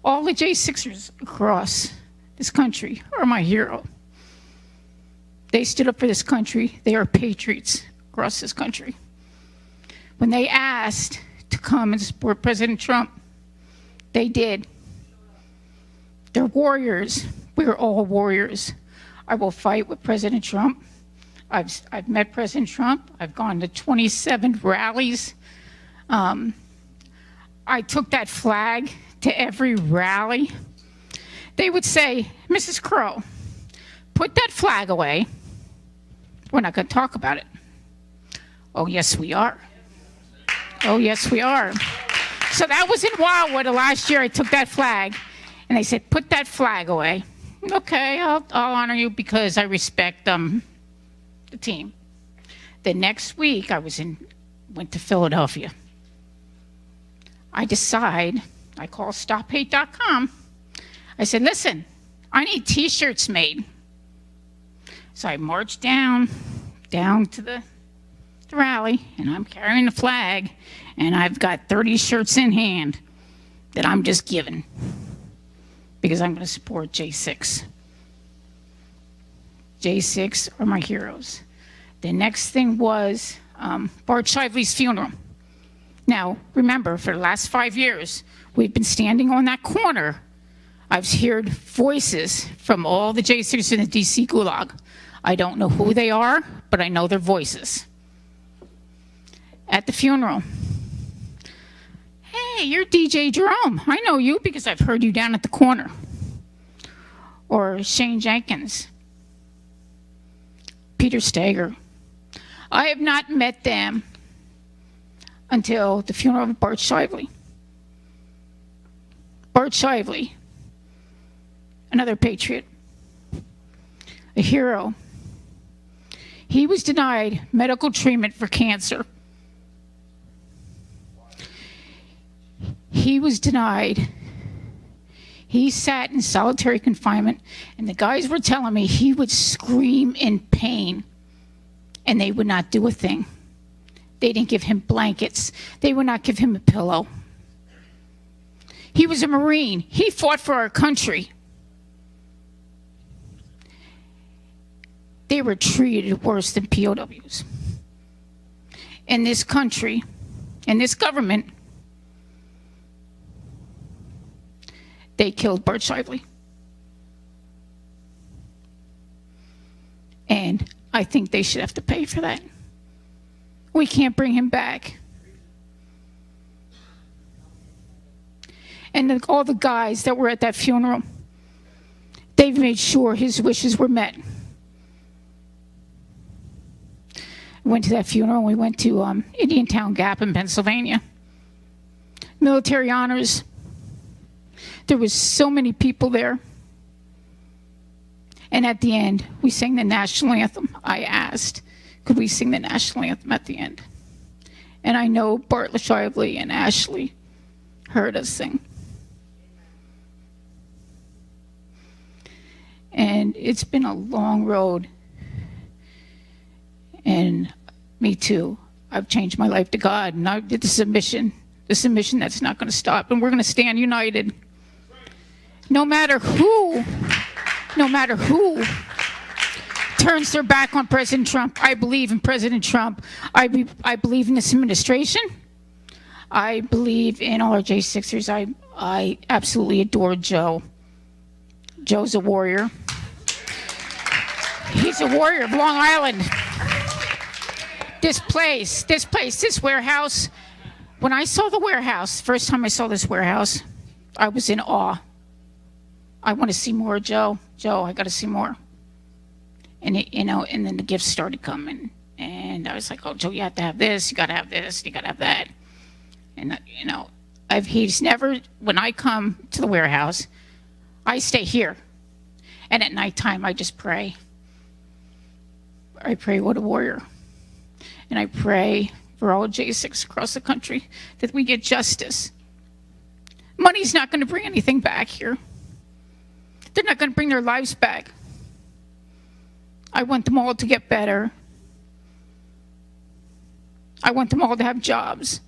All the J6ers across this country are my hero. They stood up for this country. They are patriots across this country. When they asked to come and support President Trump, they did. They're warriors. We're all warriors. I will fight with President Trump. I've met President Trump. I've gone to 27 rallies. I took that flag to every rally. They would say, Mrs. Crow, put that flag away. We're not going to talk about it. Oh, yes, we are. Oh, yes, we are. So that was in Wildwood last year. I took that flag, and they said, put that flag away. Okay, I'll honor you because I respect the team. The next week, I went to Philadelphia. I call StopHate.com. I said, listen, I need T-shirts made. So I marched down to the rally, and I'm carrying the flag, and I've got 30 shirts in hand that I'm just giving because I'm going to support J6. J6 are my heroes. The next thing was Bart Shively's funeral. Now, remember, for the last 5 years, we've been standing on that corner I've heard voices from all the J6 in the DC Gulag. I don't know who they are, but I know their voices. At the funeral, hey, you're DJ Jerome. I know you because I've heard you down at the corner. Or Shane Jenkins, Peter Steger. I have not met them until the funeral of Bart Shively. Bart Shively, another patriot, a hero. He was denied medical treatment for cancer. He was denied. He sat in solitary confinement, and the guys were telling me he would scream in pain, and they would not do a thing. They didn't give him blankets. They would not give him a pillow. He was a Marine. He fought for our country. They were treated worse than POWs. In this country, in this government, they killed Bart Shively. And I think they should have to pay for that. We can't bring him back. And all the guys that were at that funeral, they've made sure his wishes were met. We went to that funeral. We went to Indiantown Gap in Pennsylvania. Military honors. There was so many people there. And at the end, we sang the national anthem. I asked, could we sing the national anthem at the end? And I know Bart Shively and Ashley heard us sing. And it's been a long road. And me too. I've changed my life to God, and I did this is a mission that's not going to stop, and we're going to stand united. No matter who turns their back on President Trump. I believe in President Trump. I believe in this administration. I believe in all our J6ers. I absolutely adore Joe. Joe's a warrior. He's a warrior of Long Island. This warehouse, when I saw the warehouse, first time I saw this warehouse, I was in awe. I want to see more, Joe. Joe, I got to see more. And and then the gifts started coming, and I was like, "Oh, Joe, you have to have this. You got to have this. You got to have that." And he's never. When I come to the warehouse, I stay here, and at nighttime I just pray. I pray, what a warrior, and I pray for all J6 across the country that we get justice. Money's not going to bring anything back here. They're not going to bring their lives back. I want them all to get better. I want them all to have jobs.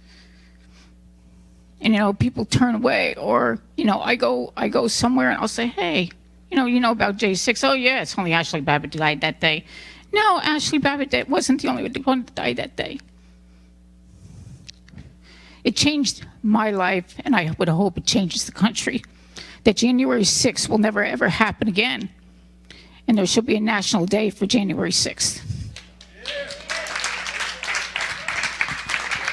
And people turn away, or I go somewhere and I'll say, hey, you know about J6. Oh yeah, it's only Ashley Babbitt died that day. No, Ashley Babbitt wasn't the only one that died that day. It changed my life, and I would hope it changes the country. That January 6th will never ever happen again. And there should be a national day for January 6th.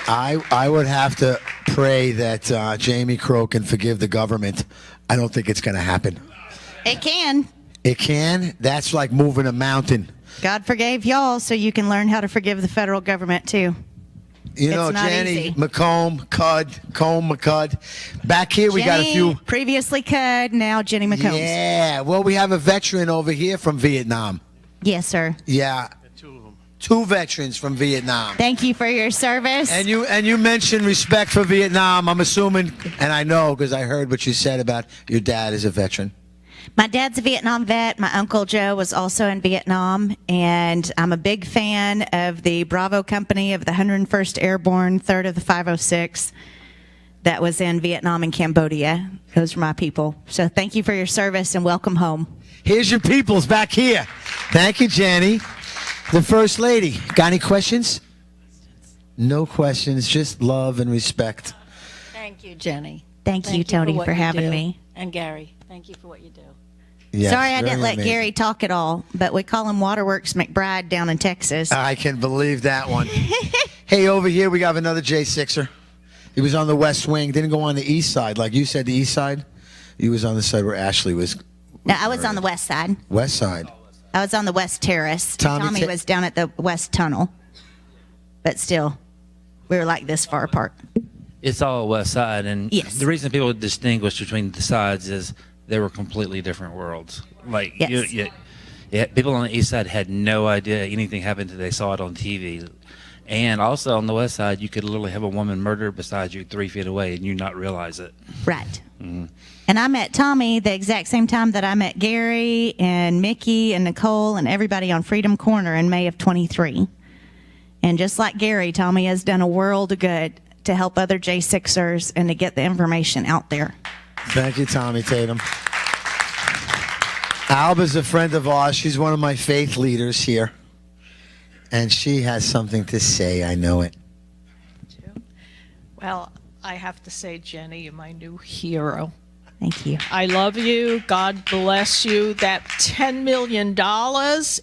I would have to pray that Jamie Crow can forgive the government. I don't think it's going to happen. It can. It can? That's like moving a mountain. God forgave y'all, so you can learn how to forgive the federal government too. You know, It's not Jenny easy. McCud. Back here, we got a few. Previously Cud, now Jenny McCombs. Yeah. Well, we have a veteran over here from Vietnam. Yes, sir. Yeah. Two veterans from Vietnam. Thank you for your service. And you mentioned respect for Vietnam. I'm assuming, and I know because I heard what you said about your dad as a veteran. My dad's a Vietnam vet. My Uncle Joe was also in Vietnam, and I'm a big fan of the Bravo Company of the 101st Airborne, 3rd of the 506, that was in Vietnam and Cambodia. Those are my people. So thank you for your service, and welcome home. Here's your peoples back here. Thank you, Jenny. The First Lady. Got any questions? No questions, just love and respect. Thank you, Jenny. Thank you, Tony, what for you having do. me. And Gary, Thank you for what you do. Yes, Sorry I very didn't let amazing. Gary talk at all, but we call him Waterworks McBride down in Texas. I can believe that one. Hey, over here we got another J6er. He was on the West Wing. Didn't go on the East Side. Like you said, the East Side. He was on the side where Ashley was. No, I was on the west side. West Side. I was on the west terrace. Tommy Was down at the west tunnel. But still, we were like this far apart. It's all West Side, and Yes. the reason people distinguish between the sides is they were completely different worlds. Like Yes. people on the East Side had no idea anything happened until they saw it on TV. And also on the West Side, you could literally have a woman murdered beside you 3 feet away and you not realize it. Right. And I met Tommy the exact same time that I met Gary and Mickey and Nicole and everybody on Freedom Corner in May of 23. And just like Gary, Tommy has done a world of good to help other J6ers and to get the information out there. Thank you, Tommy Tatum. Alba's a friend of ours. She's one of my faith leaders here. And she has something to say. I know it. Well, I have to say, Jenny, you're my new hero. Thank you. I love you. God bless you. That $10 million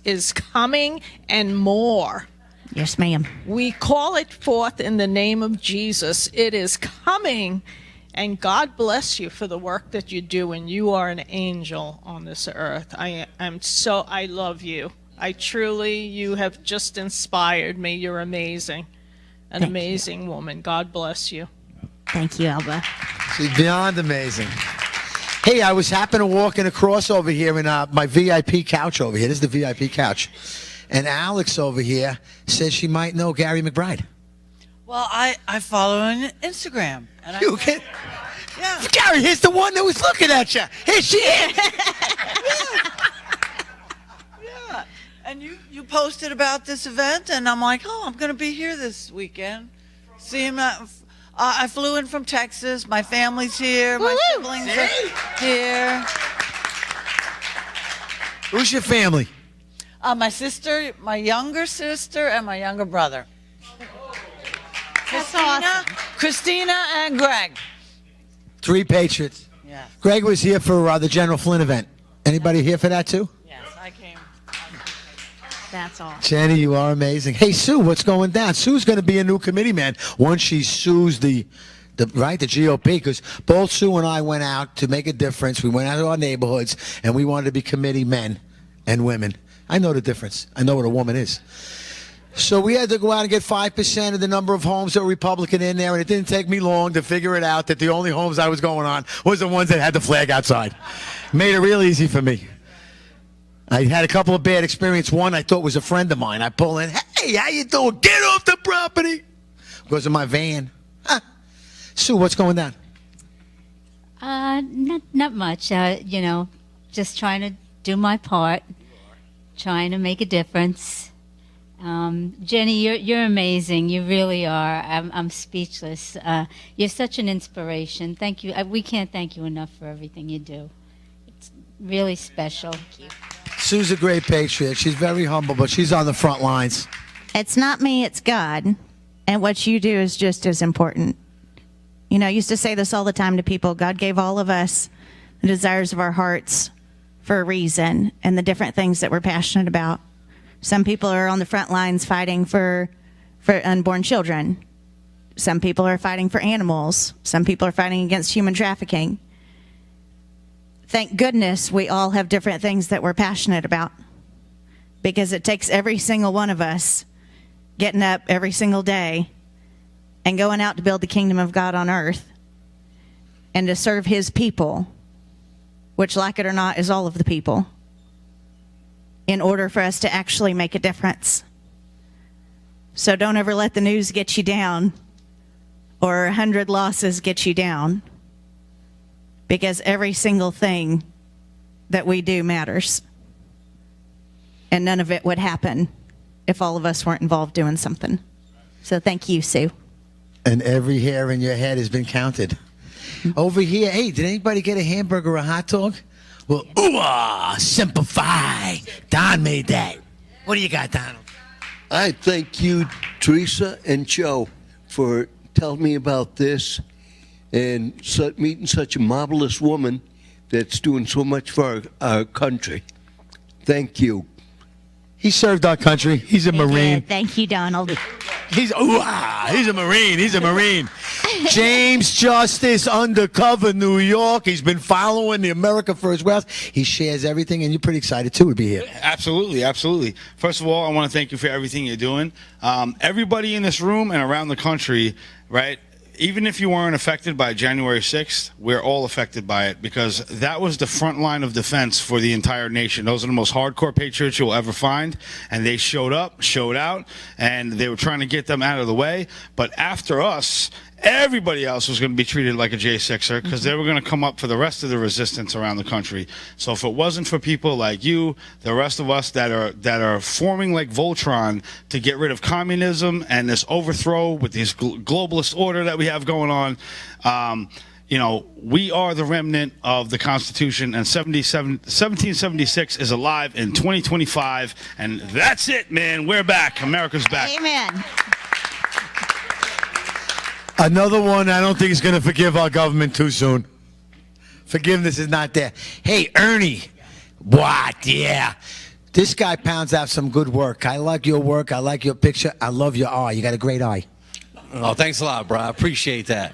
is coming and more. Yes, ma'am. We call it forth in the name of Jesus. It is coming. And God bless you for the work that you do. And you are an angel on this earth. I love you. You have just inspired me. You're amazing. An Thank amazing woman. God bless you. Thank you, Alba. She's beyond amazing. Hey, I was happened to walking across over here in my VIP couch over here. This is the VIP couch. And Alex over here says she might know Gary McBride. Well, I follow her on Instagram. And You can. Yeah. Gary, here's the one that was looking at you. Here she is. Yeah. And you posted about this event, and I'm like, oh, I'm going to be here this weekend. See him. I flew in from Texas. My family's here. My siblings are here. Who's your family? My sister, my younger sister, and my younger brother. Christina and Greg. 3 Patriots. Yes. Greg was here for the General Flynn event. Anybody here for that too? Yes, I came. That's all. Jenny, you are amazing. Hey, Sue, what's going down? Sue's going to be a new committee man once she sues the GOP, because both Sue and I went out to make a difference. We went out to our neighborhoods, and we wanted to be committee men and women. I know the difference. I know what a woman is. So we had to go out and get 5% of the number of homes that were Republican in there, and it didn't take me long to figure it out that the only homes I was going on was the ones that had the flag outside. Made it real easy for me. I had a couple of bad experiences. One I thought was a friend of mine. I pull in, hey, how you doing? Get off the property. Goes in my van. Huh. Sue, what's going down? Not much. Just trying to do my part, trying to make a difference. Jenny, you're amazing. You really are. I'm speechless. You're such an inspiration. Thank you. We can't thank you enough for everything you do. It's really special. Thank you. Sue's a great patriot. She's very humble, but she's on the front lines. It's not me, it's God. And what you do is just as important. You know, I used to say this all the time to people. God gave all of us the desires of our hearts for a reason and the different things that we're passionate about. Some people are on the front lines fighting for unborn children. Some people are fighting for animals. Some people are fighting against human trafficking. Thank goodness we all have different things that we're passionate about, because it takes every single one of us getting up every single day and going out to build the kingdom of God on earth and to serve his people, which, like it or not, is all of the people, in order for us to actually make a difference. So don't ever let the news get you down or 100 losses get you down, because every single thing that we do matters. And none of it would happen if all of us weren't involved doing something. So thank you, Sue. And every hair in your head has been counted. Over here, hey, did anybody get a hamburger or a hot dog? Well, simplify. Don made that. What do you got, Donald? I thank you, Teresa and Joe, for telling me about this and meeting such a marvelous woman, that's doing so much for our country. Thank you. He served our country. He's a Marine. Thank you, Donald. He's a Marine. He's a Marine. James Justice, undercover New York. He's been following the America First Wealth. He shares everything, and you're pretty excited too to be here. Absolutely, absolutely. First of all, I want to thank you for everything you're doing. Everybody in this room and around the country, right? Even if you weren't affected by January 6th, we're all affected by it because that was the front line of defense for the entire nation. Those are the most hardcore patriots you'll ever find, and they showed up, showed out, and they were trying to get them out of the way. But after us, everybody else was going to be treated like a J6er because they were going to come up for the rest of the resistance around the country. So if it wasn't for people like you, the rest of us that are forming like Voltron to get rid of communism and this overthrow with this globalist order that we have going on, we are the remnant of the Constitution, and 1776 is alive in 2025, and that's it, man. We're back. America's back. Amen. Another one I don't think is going to forgive our government too soon. Forgiveness is not there. Hey, Ernie. What? Yeah. This guy pounds out some good work. I like your work. I like your picture. I love your eye. You got a great eye. Oh, thanks a lot, bro. I appreciate that.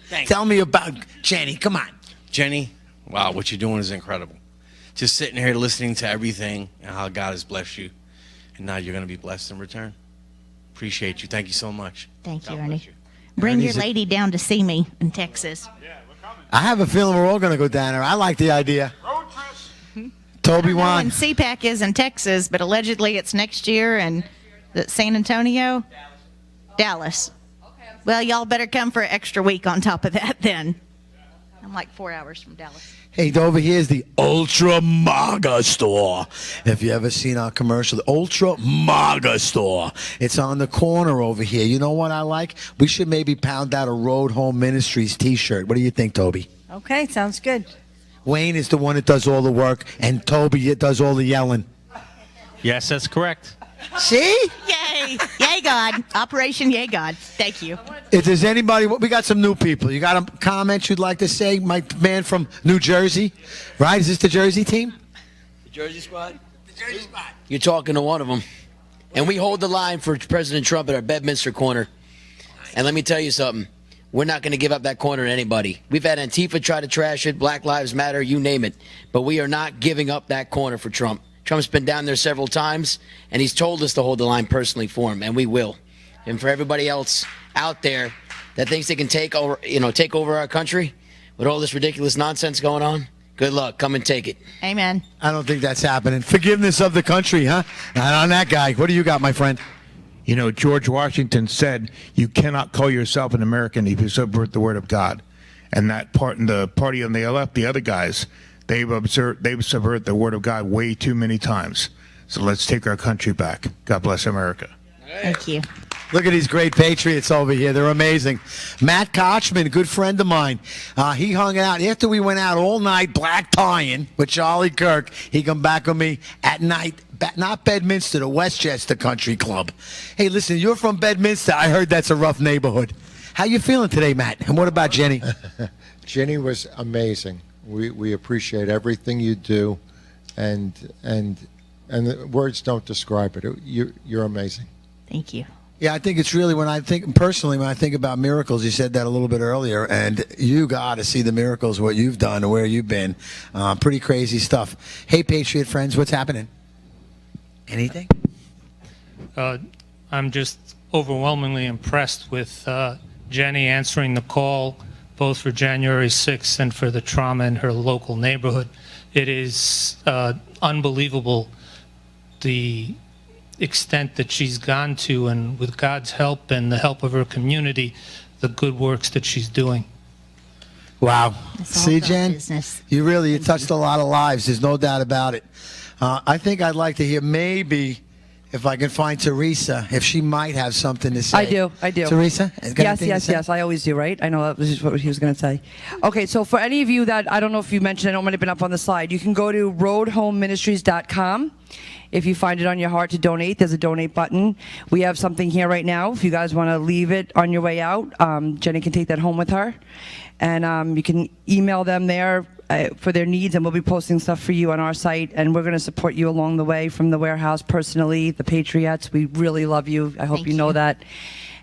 Thanks. Tell me about Jenny. Come on. Jenny, wow, what you're doing is incredible. Just sitting here listening to everything and how God has blessed you. And now you're going to be blessed in return. Appreciate you. Thank you so much. Thank you, God Ernie. bless you. Bring your Ernie's a- lady down to see me in Texas. I have a feeling we're all going to go down there. I like the idea. Toby And Wan. CPAC is in Texas, but allegedly it's next year in San Antonio? Dallas. Well, y'all better come for an extra week on top of that then. I'm like 4 hours from Dallas. Hey, over here is the Ultra Maga store. If you ever seen our commercial, the Ultra Maga store. It's on the corner over here. You know what I like? We should maybe pound out a Road Home Ministries t-shirt. What do you think, Toby? Okay, sounds good. Wayne is the one that does all the work, and Toby does all the yelling. Yes, that's correct. See? Yay! Yay, God. Operation Yay, God. Thank you. If there's anybody, we got some new people. You got a comment you'd like to say? My man from New Jersey, right? Is this the Jersey team? The Jersey squad? The Jersey squad. You're talking to one of them. And we hold the line for President Trump at our Bedminster corner. And let me tell you something. We're not going to give up that corner to anybody. We've had Antifa try to trash it, Black Lives Matter, you name it. But we are not giving up that corner for Trump. Trump's been down there several times, and he's told us to hold the line personally for him, and we will. And for everybody else out there that thinks they can take over our country with all this ridiculous nonsense going on, good luck. Come and take it. Amen. I don't think that's happening. Forgiveness of the country, huh? Not on that guy. What do you got, my friend? You know, George Washington said, you cannot call yourself an American if you subvert the word of God. And that part in the party on the left, the other guys, they've subverted the word of God way too many times. So let's take our country back. God bless America. Thank you. Look at these great patriots over here. They're amazing. Matt Kochman, a good friend of mine. He hung out after we went out all night black tying with Charlie Kirk. He come back with me at night. Not Bedminster, the Westchester Country Club. Hey, listen, you're from Bedminster. I heard that's a rough neighborhood. How you feeling today, Matt? And what about Jenny? Jenny was amazing. We appreciate everything you do, and the words don't describe it. You're amazing. Thank you. Yeah, I think it's really when I think about miracles, you said that a little bit earlier, and you got to see the miracles, what you've done and where you've been. Pretty crazy stuff. Hey, Patriot friends, what's happening? Anything? I'm just overwhelmingly impressed with Jenny answering the call, both for January 6th and for the trauma in her local neighborhood. It is unbelievable the extent that she's gone to, and with God's help and the help of her community, the good works that she's doing. Wow. See, Jen? You touched a lot of lives. There's no doubt about it. I think I'd like to hear maybe if I can find Teresa, if she might have something to say. I do. Teresa? Yes. I always do, right? I know that was just what he was going to say. Okay, so for any of you that, I don't know if you mentioned, I know it might have been up on the slide, you can go to roadhomeministries.com. If you find it on your heart to donate, there's a donate button. We have something here right now. If you guys want to leave it on your way out, Jenny can take that home with her. And you can email them there. for their needs, and we'll be posting stuff for you on our site, and we're going to support you along the way from the warehouse personally. The Patriots, we really love you. I hope you know that.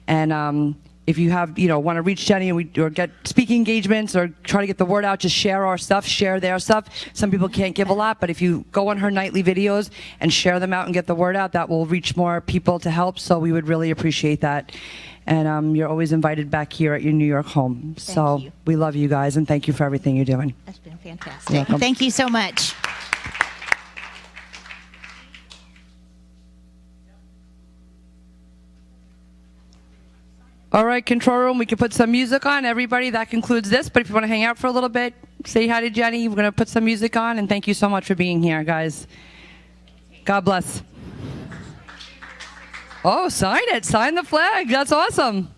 And if you have, want to reach Jenny or get speaking engagements or try to get the word out, just share our stuff, share their stuff. Some people can't give a lot, but if you go on her nightly videos and share them out and get the word out, that will reach more people to help. So we would really appreciate that. And you're always invited back here at your New York home. So we love you guys, and thank you for everything you're doing. That's been fantastic. Thank you so much. All right, control room, we can put some music on. Everybody, that concludes this. But if you want to hang out for a little bit, say hi to Jenny. We're going to put some music on. And thank you so much for being here, guys. God bless. Oh, sign it. Sign the flag. That's awesome.